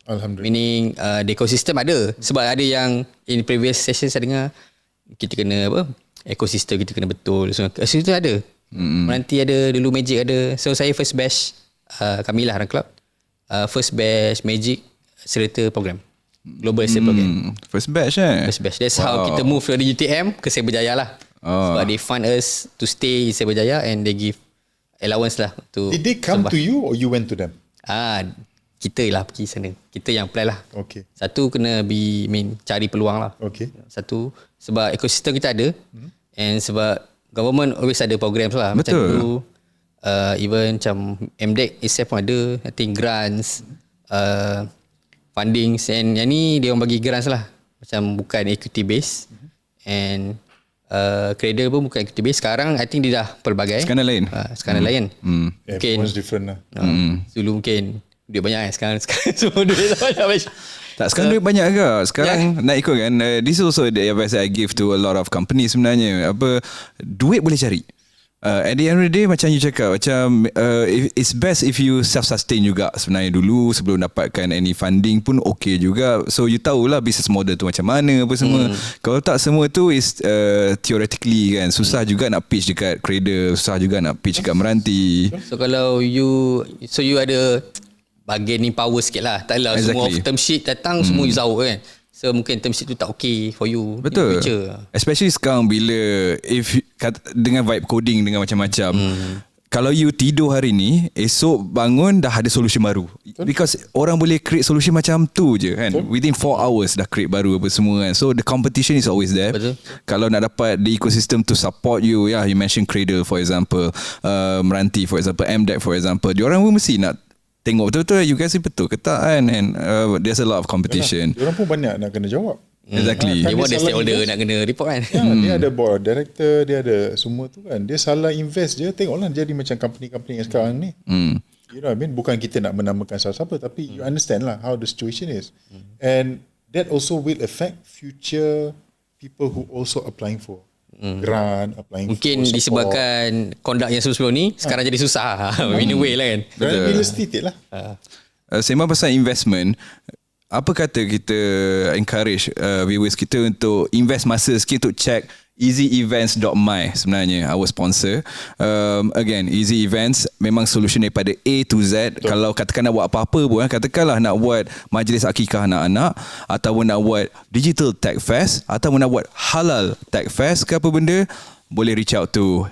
Alhamdulillah. Meaning the ecosystem ada. Sebab ada yang in previous session saya dengar kita kena ekosistem kita kena betul. So situ ada. Nanti ada dulu Magic ada. So saya first batch kami lah Run Club. First batch Magic Accelerator Program. Global Accelerator Program. First batch First batch. That's how kita move dari UTM ke Cyberjaya lah. Sebab they fund us to stay in Cyberjaya and they give allowance lah to. Did they come to you or you went to them? Kita lah pergi sana. Kita yang apply lah. Okay. Satu kena cari peluang lah. Okay. Satu sebab ekosistem kita ada and sebab government always ada programs lah. Betul. Macam dulu even macam MDEC itself pun ada, I think grants, funding, and yang ni dia orang bagi grants lah. Macam bukan equity base and Cradle pun bukan equity base. Sekarang I think dia dah pelbagai. Sekarang lain. Sekarang lain. Mungkin Everyone's different lah. dulu mungkin duit banyak sekarang semua duit banyak. Tak, sekarang duit banyak agak. Sekarang nak ikut kan. This also the advice I give to a lot of companies sebenarnya. Duit boleh cari. At the end of the day macam you cakap, macam it's best if you self-sustain juga sebenarnya dulu sebelum dapatkan any funding pun okay juga. So you tahulah business model tu macam mana apa semua. Kalau tak semua tu is theoretically kan. Susah juga nak pitch dekat Cradle, susah juga nak pitch dekat Meranti. So kalau you ada bargaining power sikit lah. Taklah semua term sheet datang semua you tahu kan. So mungkin term sheet tu tak okay for you. Betul. Especially sekarang bila dengan vibe coding dengan macam-macam. Kalau you tidur hari ni, esok bangun dah ada solution baru. Because orang boleh create solution macam tu je kan. Within 4 hours dah create baru apa semua kan. So the competition is always there. Betul. Kalau nak dapat the ecosystem to support you, you mentioned Cradle for example, Meranti for example, MDEC for example, diorang pun mesti nak tengok betul-betul you guys betul ke tak kan, and there's a lot of competition. Diorang pun banyak nak kena jawab. Exactly. Dia pun ada stakeholder nak kena report kan. Dia ada board director, dia ada semua tu kan. Dia salah invest je, tengoklah jadi macam company-company yang sekarang ni. You know what I mean? Bukan kita nak menamakan siapa-siapa, tapi you understand lah how the situation is. And that also will affect future people who also applying for grant, applying mungkin for support. disebabkan conduct yang sebelum ni sekarang jadi susah. In a way lah kan. Grant bila titik lah. Sembang pasal investment, apa kata kita encourage viewers kita untuk invest masa sikit untuk check easyevents.my sebenarnya our sponsor. Again, Easy Events memang solution daripada A to Z. Betul. Kalau katakan nak buat apa-apa pun, katakanlah nak buat majlis akikah anak-anak, ataupun nak buat digital tech fest, ataupun nak buat halal tech fest ke apa benda, boleh reach out to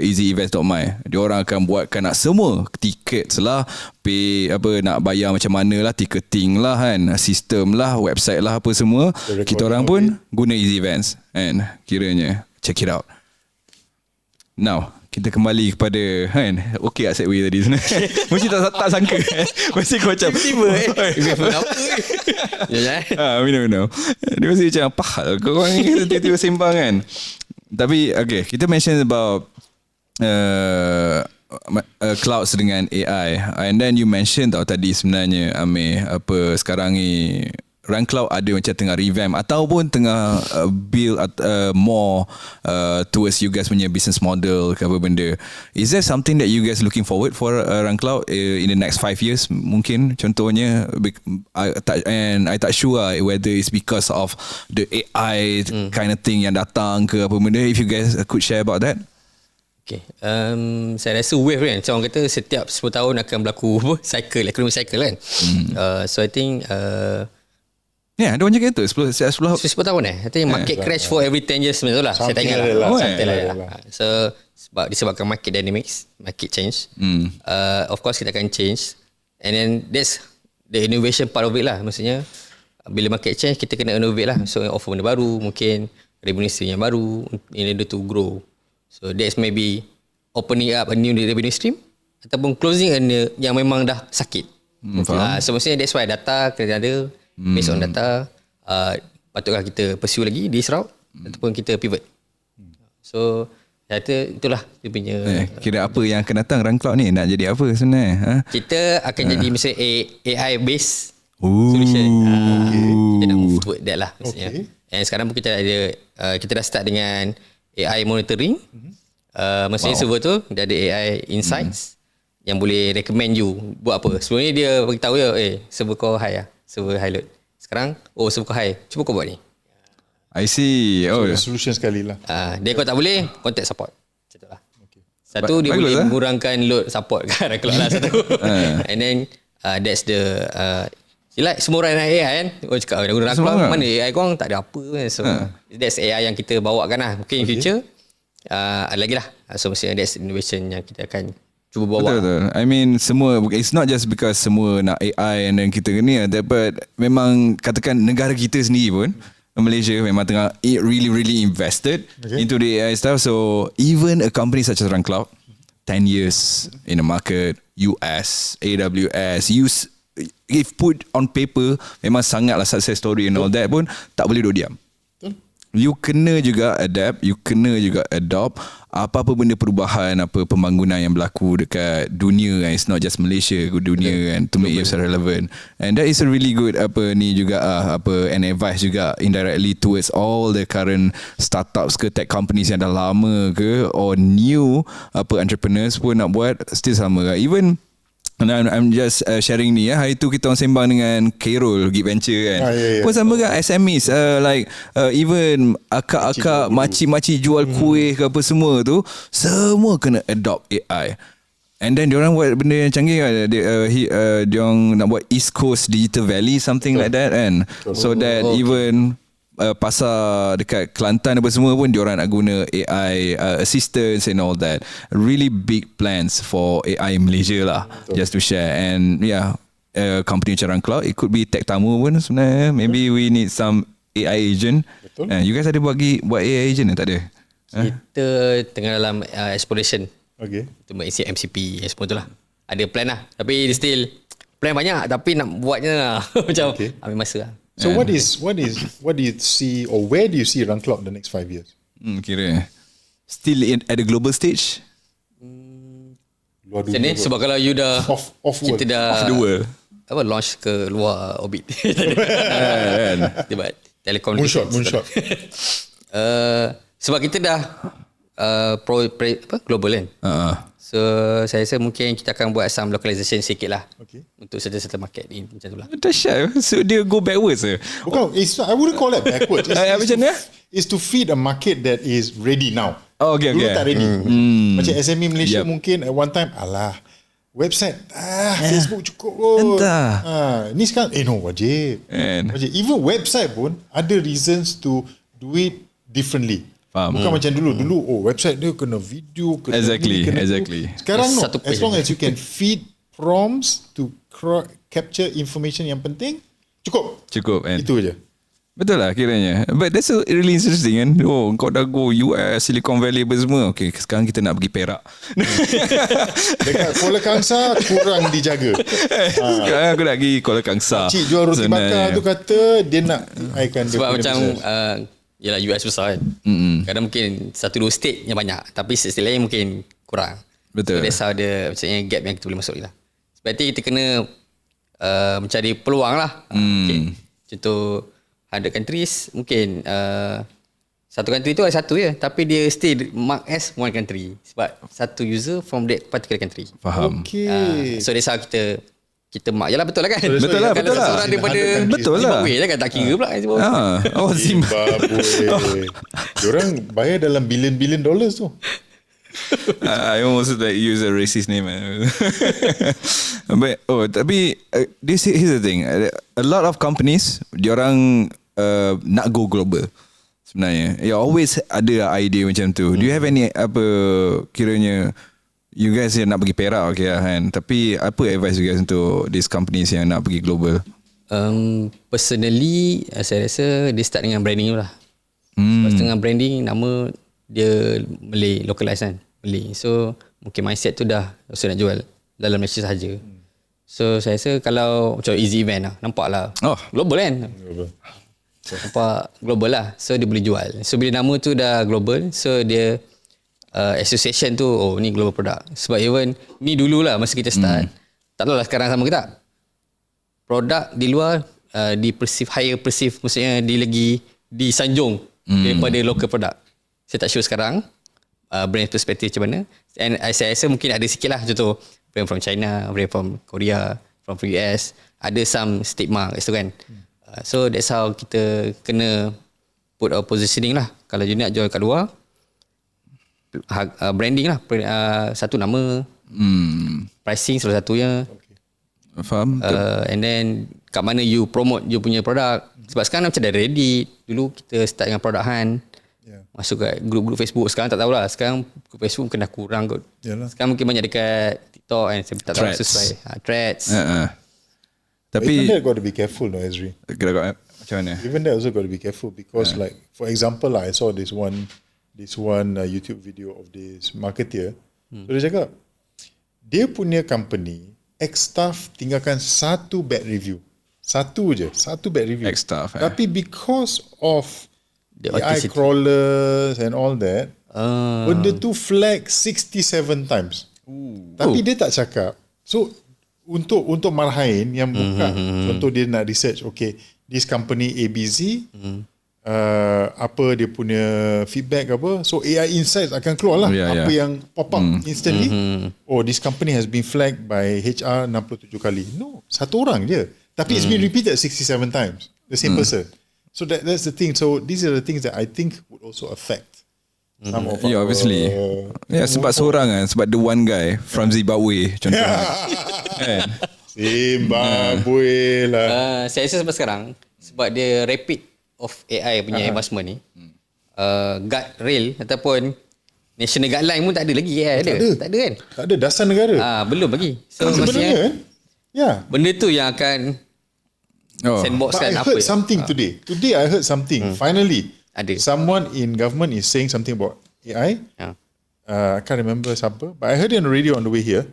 easyevents.my. Diorang akan buatkan nak semua tiket lah, pay nak bayar macam mana lah, ticketing lah kan, sistem lah, website lah apa semua. Kita orang pun guna Easy Events and kiranya check it out. Now kita kembali kepada kan, okey tak segue tadi sebenarnya. Mesti tak sangka. Mesti kau macam tiba minum. Dia mesti macam apa hal kau ni tiba-tiba sembang kan. Tapi okay, kita mention about clouds dengan AI, and then you mention tadi sebenarnya Amir, apa sekarang ni Run Cloud ada macam tengah revamp ataupun tengah build more towards you guys punya business model ke apa benda. Is there something that you guys looking forward for Run Cloud in the next 5 years mungkin contohnya? I tak sure whether it's because of the AI kind of thing yang datang ke apa benda. If you guys could share about that. Okay. Saya rasa wave kan, macam orang kata setiap 10 tahun akan berlaku cycle, economic cycle kan. So I think ada macam itu 10 tahun I think market crash for every 10 years macam tu lah. Saya tak ingat lah. So sebab disebabkan market dynamics, market change. Of course kita akan change, and then that's the innovation part of it lah. Maksudnya bila market change kita kena innovate lah. So offer benda baru, mungkin revenue stream yang baru in order to grow. So that's maybe opening up a new revenue stream ataupun closing earner yang memang dah sakit. Faham. So maksudnya that's why data kena ada, based on data patutkah kita pursue lagi this route ataupun kita pivot. So itulah dia punya Kira apa yang akan datang Run Cloud ni nak jadi apa sebenarnya? kita akan jadi misalnya AI based solution. Kita nak move toward that lah maksudnya. And sekarang pun kita ada kita dah start dengan AI monitoring. Maksudnya server tu dia ada AI insights yang boleh recommend you buat apa. Sebelum ni dia beritahu server kau high lah, server high load. Sekarang server kau high, cuba kau buat ni. I see. So, solution sekali lah. Dia kau tak boleh, contact support. Macam tu lah. Satu dia Bagus boleh lah. mengurangkan load support kan keluar lah satu. And then that's the like semua orang AI kan. Orang cakap dah guna Semua Cloud, orang. mana AI korang tak ada apa kan. So that's AI yang kita bawakan lah. Mungkin in future ada lagi lah. So mesti that's innovation yang kita akan cuba bawa. Betul. I mean semua, it's not just because semua nak AI and then kita ni, but memang katakan negara kita sendiri pun, Malaysia memang tengah really invested into the AI stuff. So even a company such as Run Cloud, 10 years in the market, US, AWS, if put on paper memang sangatlah success story and all that pun tak boleh duduk diam. You kena juga adapt, you kena juga adopt apa-apa benda perubahan, apa pembangunan yang berlaku dekat dunia kan. It's not just Malaysia, dunia kan, to make it relevant. And that is a really good ni juga an advice juga indirectly towards all the current startups ke tech companies yang dah lama ke or new entrepreneurs pun nak buat still sama kan. Even and I'm just sharing ni hari tu kita orang sembang dengan Khairul Git Venture kan. Pun sama kan SMEs even akak-akak makcik-makcik jual kuih ke apa semua tu semua kena adopt AI. And then diorang buat benda yang canggih kan. Diorang nak buat East Coast Digital Valley something like that kan. So that even pasar dekat Kelantan apa semua pun diorang nak guna AI assistance and all that. Really big plans for AI in Malaysia lah. Just to share. And company macam Run Cloud, it could be tech tamu pun sebenarnya. Maybe we need some AI agent. You guys ada buat AI agent tak ada? Kita tengah dalam exploration. Untuk isi MCP semua tu lah. Ada plan lah. Tapi still plan banyak tapi nak buatnya lah. Macam ambil masa lah. So what do you see, or where do you see Run Cloud the next 5 years? Kira still at the global stage. Luar Macam ni sebab kalau you dah off kita world. dah Of the world. launch ke luar orbit. Sebab telecommunication. Moonshot. Sebab kita dah global kan. So saya rasa mungkin kita akan buat some localization sikit lah. Untuk certain market ni macam tu lah. Dahsyat. So dia go backwards ke? Bukan, I wouldn't call that backwards. Macam mana? It's to feed a market that is ready now. Okay. Dulu tak ready. Macam SME Malaysia mungkin at one time, website Facebook cukup kot. Entah. Ni sekarang wajib. Even website pun ada reasons to do it differently. Faham. Bukan macam dulu website dia kena video, kena Exactly. tu. Sekarang Satu as long as you can feed prompts to capture information yang penting, cukup kan? itu je. Betul lah kiranya. But that's really interesting kan. Kau dah go US, Silicon Valley apa semua. Okay, sekarang kita nak pergi Perak. Dekat Kuala Kangsar kurang dijaga. Sekarang aku nak pergi Kuala Kangsar. Cik jual roti bakar tu kata dia nak aikan dia Sebab punya macam business. Yalah US besar kan. Kadang mungkin 1-2 state yang banyak, tapi state lain mungkin kurang. Betul. So that's how macamnya gap yang kita boleh masuk ni lah. Sebab itu kita kena mencari peluang lah. Okay. Contoh 100 countries, mungkin satu country tu ada satu je, tapi dia still mark as one country sebab satu user from that particular country. Faham. Okay. So that's how kita mark. Yalah betul lah kan? Betul lah, betul lah. Seorang daripada Betul lah. Zimbabwe lah kan, tak kira pula Zimbabwe. Diorang bayar dalam billion dollars tu. I almost like use a racist name. But tapi here's the thing. A lot of companies diorang nak go global. Sebenarnya, always ada idea macam tu. Do you have any kiranya you guys yang nak pergi Perak kan? Tapi apa advice you guys untuk these companies yang nak pergi global? Personally, saya rasa dia start dengan branding dulu lah. Sebab dengan branding, nama dia Malay, localize kan, Malay. So mungkin mindset tu dah nak jual dalam Malaysia sahaja. So saya rasa kalau macam easy event lah, nampak lah global kan. Nampak global lah, so dia boleh jual. So bila nama tu dah global, so dia association tu ni global product. Sebab even ni dululah masa kita start, tak tahu lah sekarang sama ke tak, produk di luar di perceive, higher perceive, maksudnya dia lagi disanjung daripada local product. Saya tak sure sekarang brand perspektif macam mana. And saya rasa mungkin ada sikit lah, contoh brand from China, brand from Korea, from US, ada some stigma kat situ kan. So that's how kita kena put our positioning lah. Kalau you nak jual kat luar, branding lah, satu nama, pricing salah satunya. Faham? And then kat mana you promote you punya produk. Sebab sekarang macam dah Reddit, dulu kita start dengan produk Han, masuk kat grup-grup Facebook. Sekarang tak tahulah, sekarang grup Facebook mungkin dah kurang kot. Sekarang mungkin banyak dekat TikTok and saya tak tahu sesuai Threads. Even that got to be careful, no, Ezri. Macam mana? Even that also got to be careful because, like, for example, I saw this one YouTube video of this marketer. So dia cakap, dia punya company, ex-staff tinggalkan satu bad review. Satu bad review. Ex-staff. Tapi because of The AI authenticity. crawlers and all that, benda tu flag 67 times. Tapi dia tak cakap. So untuk marhain yang buka, contoh dia nak research, okay, this company ABZ, apa dia punya feedback apa, so AI Insights akan keluar lah apa yang pop up instantly. Oh, this company has been flagged by HR 67 kali. No, satu orang je, tapi it's been repeated 67 times, the same person. So that's the thing. So these are the things that I think would also affect some of our, obviously. Sebab seorang kan, sebab the one guy from Zimbabwe contohnya. Kan? Zimbabwe lah. Saya rasa sebab sekarang, sebab dia rapid of AI punya advancement ni, guardrail ataupun national guideline pun tak ada lagi AI ada. Tak ada kan? Tak ada dasar negara. Belum lagi. So Sebenarnya kan? benda tu yang akan sandbox But kan I apa. heard something today. Today I heard something. Finally, Ada. someone in government is saying something about AI. I can't remember siapa, but I heard it on the radio on the way here.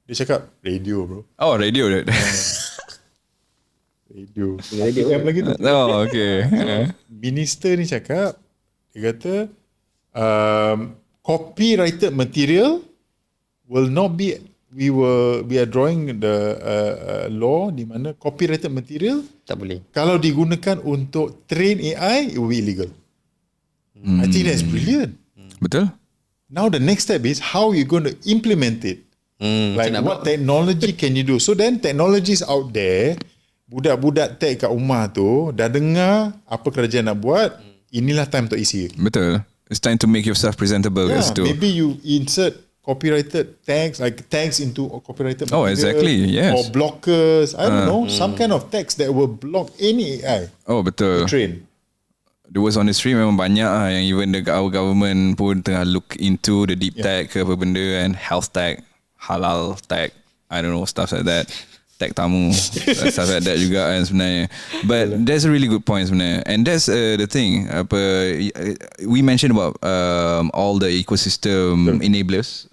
Dia cakap radio, bro. Oh, radio. Radio. FM lagi tu. Oh, okay. Minister ni cakap, dia kata copyrighted material will not be. We are drawing the law di mana copyrighted material Tak boleh. kalau digunakan untuk train AI, it will be illegal. I think that's brilliant. Betul? Now the next step is how you going to implement it. Like what technology can you do? So then technologies out there, budak-budak tech kat rumah tu dah dengar apa kerajaan nak buat, inilah time untuk isi. Betul. It's time to make yourself presentable kat situ. Maybe you insert copyrighted tags, like tags into copyrighted material. Oh, exactly, yes. Or blockers. I don't know, some kind of tags that will block any AI Oh, betul. train. The words on the street memang banyak lah, yang even the our government pun tengah look into the deep tech ke apa benda, and health tech, halal tech, I don't know, stuff like that. Tech tamu, stuff like that juga kan sebenarnya. But that's a really good point sebenarnya. And that's the thing. We mentioned about all the ecosystem enablers,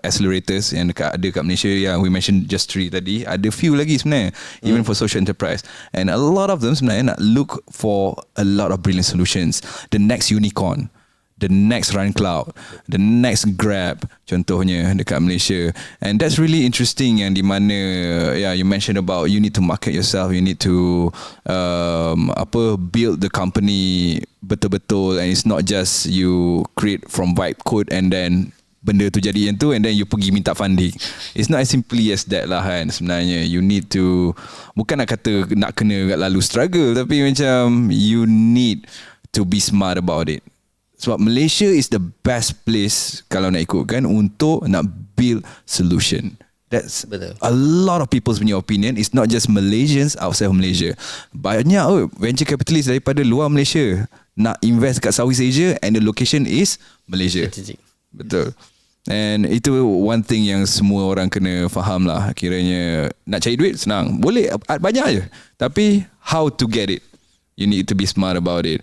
accelerators yang ada kat Malaysia. Yeah, we mentioned just 3 tadi. Ada few lagi sebenarnya, even for social enterprise. And a lot of them sebenarnya nak look for a lot of brilliant solutions. The next unicorn, the next Run Cloud, the next Grab contohnya dekat Malaysia. And that's really interesting, yang di mana you mentioned about you need to market yourself, you need to build the company betul-betul, and it's not just you create from vibe code and then benda tu jadi yang tu and then you pergi minta funding. It's not as simply as that lah kan sebenarnya. You need to, bukan nak kata nak kena lalu struggle, tapi macam you need to be smart about it. Sebab Malaysia is the best place kalau nak ikutkan untuk nak build solution. That's Betul. a lot of people's opinion. It's not just Malaysians outside of Malaysia. Banyak venture capitalist daripada luar Malaysia nak invest kat Southeast Asia and the location is Malaysia. Strategic. Betul. And itu one thing yang semua orang kena faham lah. Kiranya nak cari duit senang, boleh, banyak je. Tapi how to get it, you need to be smart about it.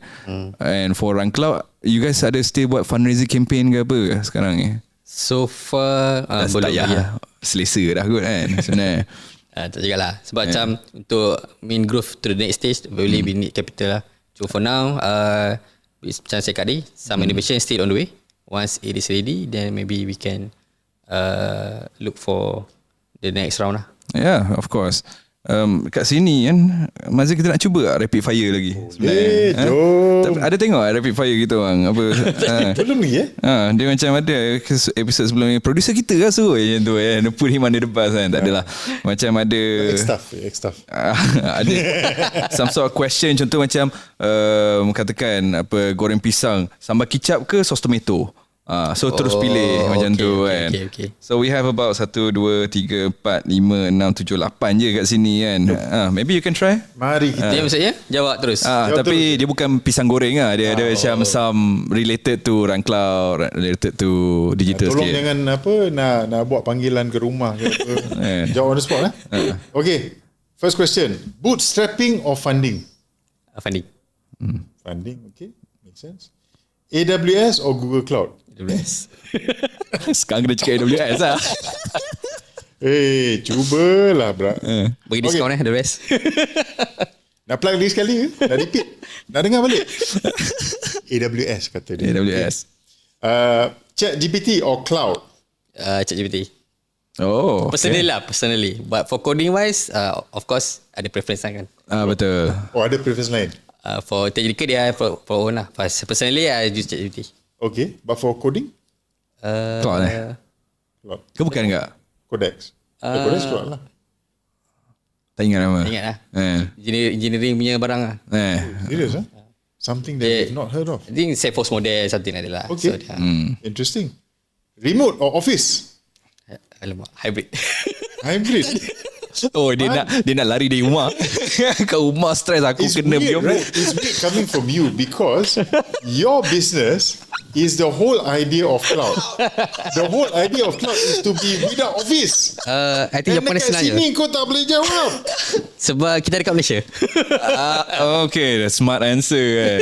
And for Run Cloud, you guys ada still buat fundraising campaign ke apa sekarang ni? So far Dah belum start lagi. selesa dah kot kan sebenarnya. Tak jugalah. Sebab macam untuk main growth to the next stage, really we need capital lah. So for now, macam saya kata tadi, some innovation still on the way. Once it is ready, then maybe we can look for the next round lah. Yeah, of course. Kat sini kan Mazil kita nak cuba tak rapid fire lagi sebenarnya. jom. Ada tengok tak rapid fire kita orang apa Belum lagi dia macam ada episod sebelum ni producer kita lah suruh macam tu kan, put him under the bus kan. Tak adalah macam ada X-Stuff. ada some sort of question, contoh macam katakan apa, goreng pisang sambal kicap ke sos tomato. So terus pilih macam tu kan. Okay. So we have about 1, 2, 3, 4, 5, 6, 7, 8 je kat sini kan. Maybe you can try. Mari kita Dia maksudnya jawab terus. tapi dia bukan pisang goreng lah. Dia ada macam some related to Run Cloud, related to digital tolong sikit. jangan apa nak buat panggilan ke rumah ke apa. Jawab on the spot Okay. First question. Bootstrapping or funding? Funding. Funding, okay. Makes sense. AWS or Google Cloud? AWS. Sekarang kena cakap AWS lah. Cubalah bro. Bagi diskaun AWS. Nak plug lagi sekali ke? Nak repeat? Nak dengar balik? AWS kata dia. AWS. ChatGPT or Cloud? ChatGPT. Oh, Personally. But for coding wise, of course ada preference lah kan. betul. Oh, ada preference lain? For technical dia for own lah. Personally I use ChatGPT. Okay. But for coding? Cloud Cloud. ke bukan enggak? Codex. Codex Cloud lah. Tak ingat nama. Ingat lah. Engineering punya barang lah. Serious Something that you've not heard of. I think Salesforce model something like that lah. Okay. So, Interesting. Remote or office? alamak, hybrid. Hybrid. Oh, dia nak lari dari rumah. Kat rumah stress aku It's kena weird, right? It's weird coming from you because your business is the whole idea of cloud. The whole idea of cloud is to be without office. I think jawapan dia dekat senang je. sini kau tak boleh jawab. Sebab kita dekat Malaysia. Okay, the smart answer kan.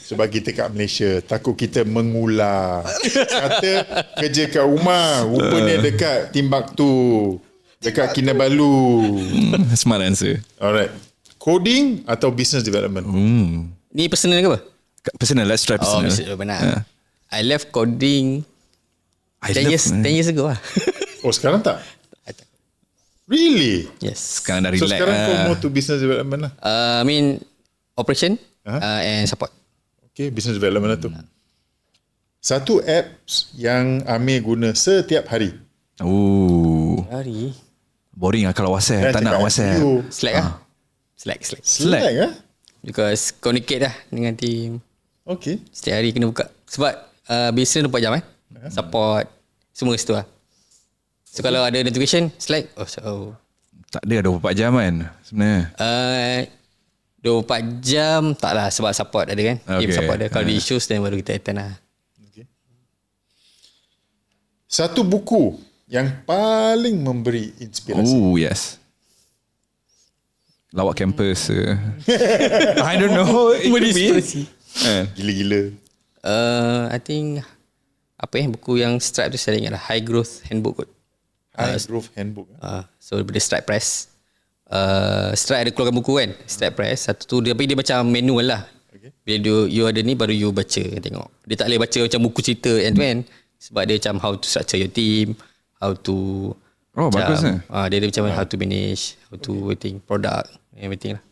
Sebab kita kat Malaysia, takut kita mengular. Kata kerja kat rumah, rupanya dekat Timbuktu, dekat Kinabalu. Smart answer. Alright. Coding atau business development? Ni personal ke apa? Personal, let's try personal. Benar. I left coding 10 years ago lah. Oh, sekarang tak? Really? Yes. Sekarang dah So relax. sekarang kau more to business development lah. I mean operation and support. Okay, business development lah tu. Satu apps yang Amir guna setiap hari. Hari Boring lah kalau WhatsApp. Tak nak WhatsApp. Slack lah. Slack. Slack ah? Because communicate lah dengan team. Okay. Setiap hari kena buka. Sebab business 24 jam support semua situ lah. So kalau ada notification Slack, Tak ada 24 jam kan sebenarnya. 24 jam tak lah, sebab support ada kan. Team Okay. support ada. Kalau ada issues then baru kita attend lah. Okay. Satu buku yang paling memberi inspirasi. Yes. Lawak campus. I don't know. It could be. Gila-gila. I think buku yang Stripe tu saya ingat lah, High Growth Handbook kot. High Growth Handbook. So daripada Stripe Press. Stripe ada keluarkan buku kan, Stripe Press. Satu tu tapi dia macam manual lah. Okay. Bila you ada ni baru you baca, tengok. Dia tak boleh baca macam buku cerita end to end. Sebab dia macam how to structure your team, how to bagus lah. dia ada macam how to manage, how to product, everything lah.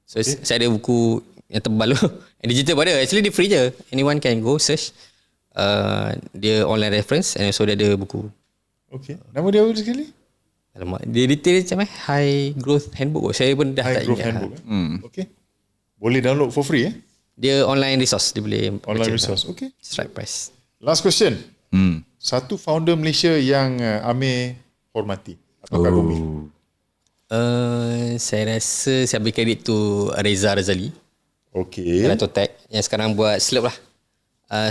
So saya ada buku yang tebal tu. And digital pun ada. Actually dia free je. Anyone can go search. Dia online reference and also dia ada buku. Okay. Nama dia apa sekali? Alamak, dia detail macam High Growth Handbook. Saya pun dah High tak Growth ingat. Handbook. Okay. Boleh download for free Dia online resource. Dia boleh Online baca. resource. Okay. Stripe Press. Last question. Satu founder Malaysia yang Amir hormati atau kagumi. Saya rasa saya beri kredit tu Reza Razali. Okay. Terato Tech yang sekarang buat Slope lah.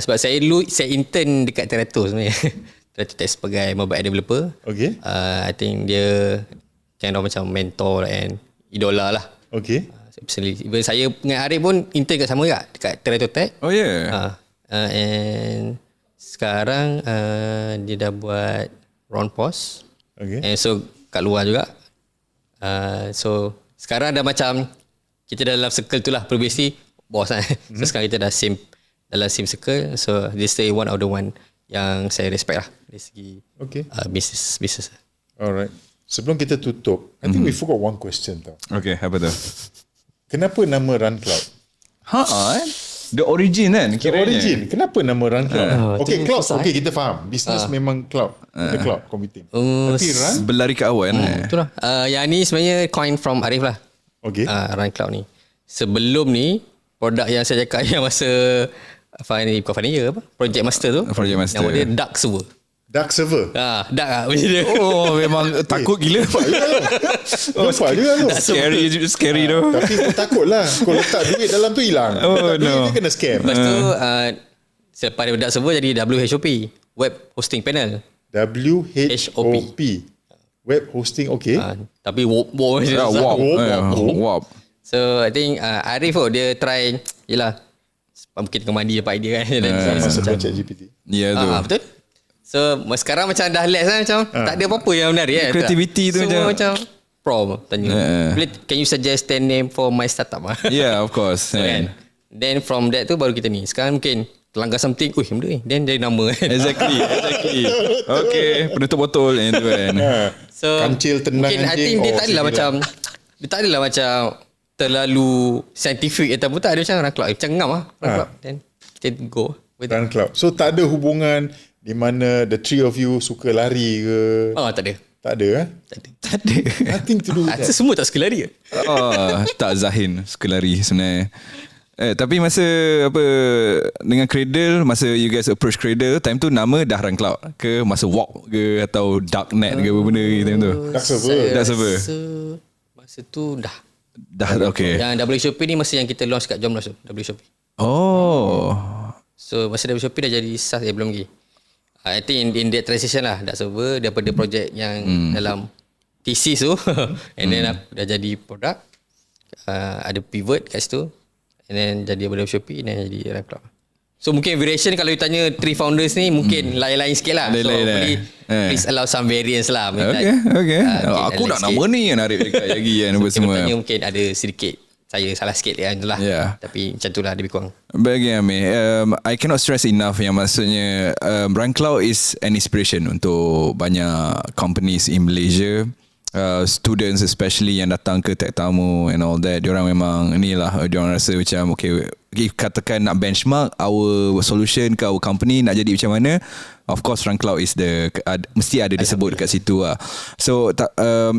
Sebab saya dulu saya intern dekat Terato sebenarnya. Terato Tech sebagai mobile developer. Okay. I think dia kind of macam mentor and idola lah. Okay. Personally, even saya dengan Arif pun intern kat sama dekat Terato Tech. Oh yeah. And Sekarang dia dah buat round pause. Okay. And so kat luar juga. So sekarang dah macam kita dalam circle tu lah. Previously bos lah. So sekarang kita dah dalam same circle. So this is one of the one yang saya respect lah dari segi business. Alright. Sebelum kita tutup, I think we forgot one question tau. Okay, apa tu? Kenapa nama Run Cloud? The origin kan? The origin. Kenapa nama Run Cloud? Okay, tu cloud. susah, Okay, kita faham. Business memang cloud. Kita cloud computing. Tapi Run? Berlari ke awal kan? Itulah. Yang ni sebenarnya coin from Arif lah. Okay. Run Cloud ni. Sebelum ni produk yang saya cakap yang masa bukan final year apa? Project Master tu. Project Master. Nama dia Dark Server. Dark server. Dark lah macam dia. Oh, memang takut gila. Nampak juga tu. Scary tu. Tapi kau takut lah. Kau letak duit dalam tu hilang. Oh, letak duit no. dia kena scam. Lepas tu selepas daripada Dark Server jadi WHOP, Web Hosting Panel. WHOP. Web hosting, okay. Tapi WOP macam Wow. So I think Arif dia try yelah mungkin tengah mandi dapat idea kan. Masa project GPT. Ya tu. Betul. So sekarang macam dah less kan, macam tak ada apa-apa yang menarik kan. Creativity tu semua macam prom tanya. Can you suggest 10 name for my startup? Yeah, of course. Kan? Then from that tu baru kita ni. Sekarang mungkin terlanggar something, benda ni. Then dari nama kan. Exactly. Okay, penutup botol yang tu kan. So Kancil tenang mungkin I anjing. think dia Oh, tak adalah sini macam dia tak adalah macam terlalu scientific ataupun tak ada macam Run Cloud. Macam ngam lah Run Cloud. Then kita go with Run Cloud. So tak ada hubungan di mana the three of you suka lari ke? tak ada. Tak ada eh? Tak ada. Nothing to do with that. Semua tak suka lari ke? Tak Zahin suka lari sebenarnya. Tapi masa dengan Cradle, masa you guys approach Cradle, time tu nama dah Run Cloud ke masa Walk ke atau Darknet ke apa benda ke time tu? Dark server. Dark server. Masa tu dah Okay. Yang WSOP ni masa yang kita launch kat Jom Launch tu, WSOP. Oh. So masa WSOP dah jadi SaaS belum lagi. I think in that transition lah Dark Server daripada projek yang dalam thesis tu and then dah jadi produk. Ada pivot kat situ and then jadi WSOP and then jadi Run Cloud. So mungkin variation kalau you tanya three founders ni mungkin lain-lain sikit lah. So Lain-lain please allow some variance lah. Okay. Aku nak nama ni yang narik dekat lagi kan apa semua. Tanya mungkin ada sedikit saya salah sikit kan itulah. Tapi macam tu lah lebih kurang. Bagi Amir, I cannot stress enough yang maksudnya Run Cloud is an inspiration untuk banyak companies in Malaysia. Students especially yang datang ke Tech Tamu and all that, diorang memang inilah, diorang rasa macam okay, katakan nak benchmark our solution ke our company nak jadi macam mana, of course Run Cloud is mesti ada disebut kat situ lah. So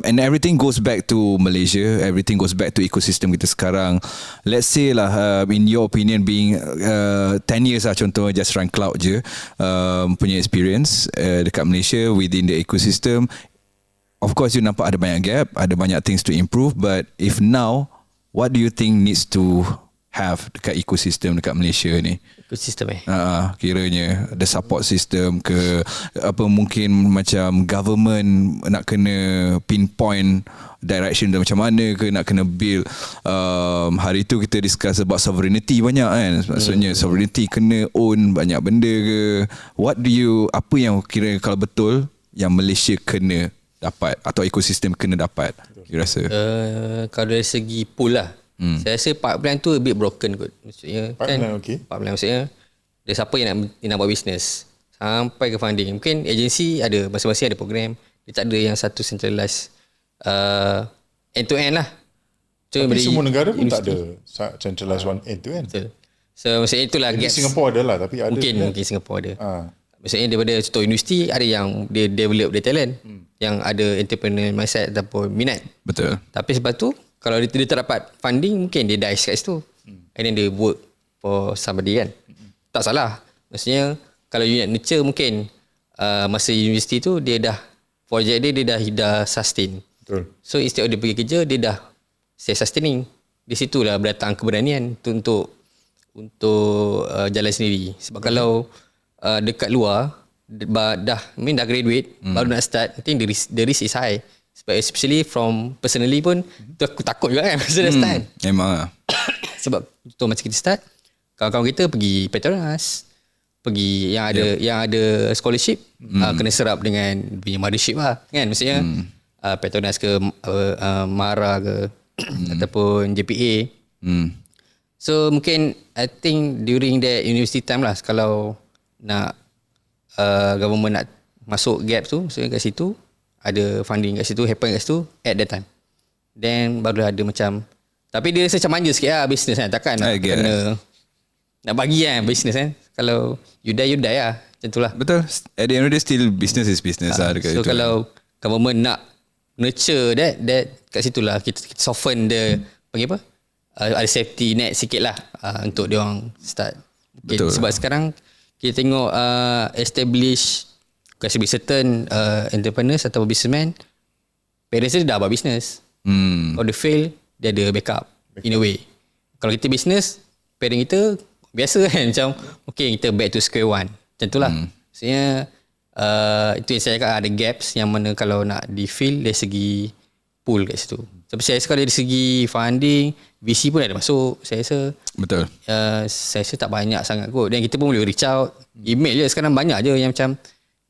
and everything goes back to Malaysia, everything goes back to ecosystem kita sekarang. Let's say lah, in your opinion, being 10 years lah contoh just Run Cloud je punya experience dekat Malaysia within the ecosystem. Of course you nampak ada banyak gap, ada banyak things to improve, but if now, what do you think needs to have dekat ekosistem dekat Malaysia ni? Ekosistem kiranya the support system ke apa, mungkin macam government nak kena pinpoint direction dia macam mana ke, nak kena build. Hari tu kita discuss about sovereignty banyak kan, maksudnya sovereignty kena own banyak benda ke. Apa yang kira kalau betul yang Malaysia kena dapat atau ekosistem kena dapat, you rasa? Kalau dari segi pool lah, saya rasa pipeline tu a bit broken kot. Maksudnya pipeline, okay. Pipeline maksudnya dari siapa yang nak buat bisnes sampai ke funding. Mungkin agensi ada, masing-masing ada program. Dia tak ada yang satu centralized end to end lah. Tapi semua negara pun tak ada centralized one end to end. Betul. So maksudnya itulah Di gaps. Singapore ada lah, tapi ada Mungkin Singapore ada. Maksudnya daripada contoh universiti ada yang dia develop their talent, yang ada entrepreneur mindset ataupun minat. Betul. Tapi sebab tu kalau dia tak dapat funding, mungkin dia dice kat situ. And then dia work for somebody kan. Tak salah. Maksudnya kalau you nak nurture, mungkin masa universiti tu dia dah projek dia dah sustain. Betul. So instead of dia pergi kerja, dia dah self sustaining. Di situlah berdatang keberanian tu untuk jalan sendiri. Sebab kalau dekat luar dah graduate baru nak start, I think the risk is high. Sebab especially from personally pun aku takut juga kan masa dah start. Memang lah. Sebab tu macam kita start, kawan-kawan kita pergi Petronas, pergi yang ada scholarship kena serap dengan punya mothership lah kan, maksudnya Petronas ke Mara ke ataupun JPA. So mungkin I think during that university time lah, kalau nak government nak masuk gap tu, so kat situ ada funding kat situ, happen kat situ at that time, then baru ada macam, tapi dia rasa macam manja sikit lah business kan, takkan nak kena nak bagi kan business kan, kalau you die lah, macam tu lah. Betul. At the end of the day still business is business lah dekat so itu. kalau government nak nurture that kat situ lah kita soften the panggil apa, ada safety net sikit lah untuk dia orang start. Okay, betul. Sebab sekarang kita tengok establish kasi certain entrepreneurs atau businessman, parents dia dah buat business. Kalau dia fail, dia ada backup in a way. Kalau kita business, parent kita biasa kan, macam okay, kita back to square one, macam tu lah. Maksudnya itu yang saya cakap, ada gaps yang mana kalau nak di fill dari segi pool kat situ. Tapi saya rasa kalau dari segi funding, VC pun ada masuk, saya rasa. Betul. Saya rasa tak banyak sangat kot, dan kita pun boleh reach out, email je sekarang banyak je yang macam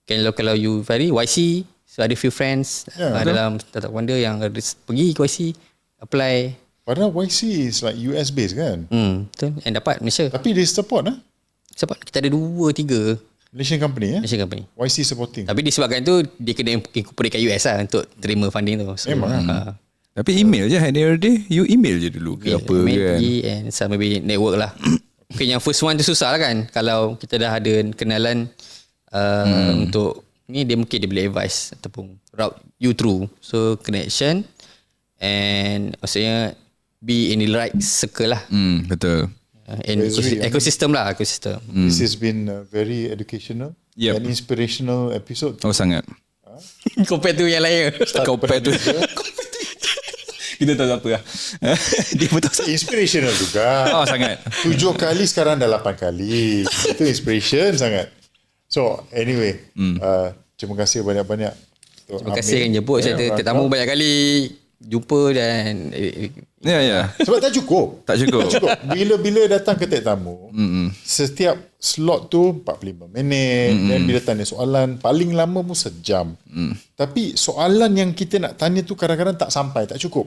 kalau you Fahri YC, so ada few friends dalam Startup Wonder yang pergi ke YC apply. Padahal YC is like US based kan. Betul. And dapat Malaysia. Tapi dia support Support. Kita ada 2-3 Malaysian company Malaysian company. YC supporting. Tapi disebabkan tu dia kena incorporate kat US lah untuk terima funding tu. So, memang. Tapi email je, at the end of the day you email je dulu ke apa kan. And some maybe network lah. Okay, yang first one tu susah lah kan. Kalau kita dah ada kenalan untuk ni, dia mungkin dia boleh advice ataupun route you through. So connection and maksudnya be in the right circle lah. Betul. And ecosystem lah, ecosystem. This has been a very educational and inspirational episode. Oh sangat. Compare tu yang lain. Compare tu. Kita tahu apa lah. Dia betul Inspirational juga. Oh sangat. 7 kali sekarang dah 8 kali. Itu inspiration sangat. So anyway, terima kasih banyak-banyak. Terima kasih yang jemput saya tetamu banyak kali jumpa dan sebab tak cukup. Tak cukup. Bila datang ke tetamu, setiap slot tu 45 minit, dan bila tanya soalan paling lama pun sejam. Tapi soalan yang kita nak tanya tu kadang-kadang tak sampai, tak cukup.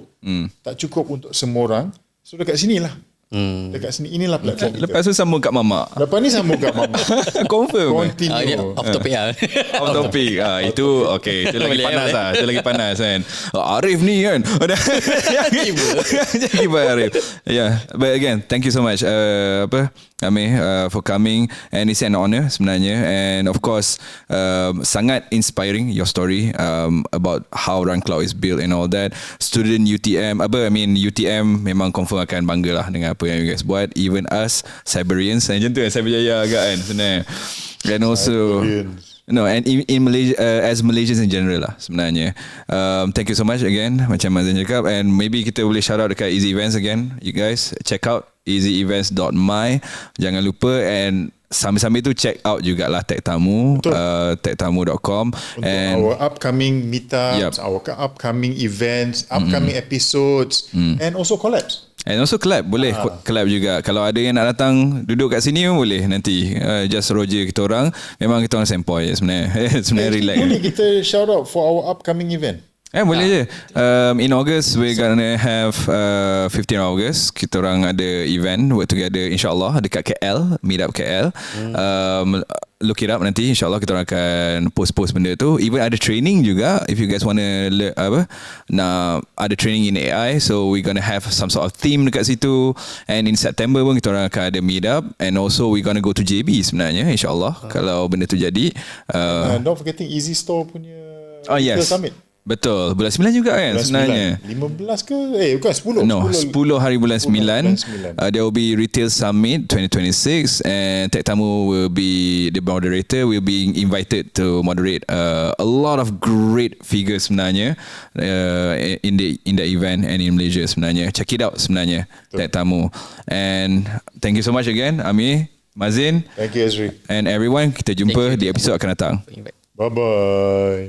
Tak cukup untuk semua orang. So dekat sinilah. Dekat sini inilah platform kita. Lepas tu sambung kat Mama. Lepas ni sambung kat Mama. Confirm. Continue. off topic lah. Off topic. Itu okay. Itu lagi panas lah. Itu lagi panas kan. Arif ni kan. Jadi Arif. Yeah. But again, thank you so much. Amir, for coming, and it's an honor sebenarnya, and of course sangat inspiring your story about how Run Cloud is built and all that. Student UTM, UTM memang confirm akan bangga lah dengan apa yang you guys buat, even us Cyberians, macam tu Cyberjaya agak kan sebenarnya. And also and in Malaysia, as Malaysians in general lah sebenarnya. Thank you so much again, macam Mazin cakap, and maybe kita boleh shout out dekat Easy Events again. You guys check out easyevents.my, jangan lupa, and sambil-sambil tu check out jugalah Tech Tamu, techtamu.com, and our upcoming meetups, our upcoming events, upcoming episodes, and also collabs. And also collab, boleh collab juga. Kalau ada yang nak datang duduk kat sini pun boleh nanti. Just roger kita orang. Memang kita orang sempoi sebenarnya. Sebenarnya relax. Boleh kita shout out for our upcoming event. Boleh je. In August we're gonna have 15 August kita orang ada event work together insyaAllah dekat KL, meet up KL. Look it up nanti, insyaAllah kita orang akan post benda tu. Even ada training juga, if you guys wanna nak ada training in AI, so we're gonna have some sort of theme dekat situ. And in September pun kita orang akan ada meet up, and also we're gonna go to JB sebenarnya insyaAllah kalau benda tu jadi. Not forgetting Easy Store punya yes. Summit. Betul, bulan 9 juga kan bulan sebenarnya. 15 ke? Bukan 10. No, 10 hari bulan 9. There will be Retail Summit 2026, and Tech Tamu will be the moderator. We'll be invited to moderate a lot of great figures sebenarnya in the event and in Malaysia sebenarnya. Check it out sebenarnya, Tech Tamu. And thank you so much again, Amir, Mazin. Thank you, Azri. And everyone, kita jumpa di episod akan datang. Bye-bye.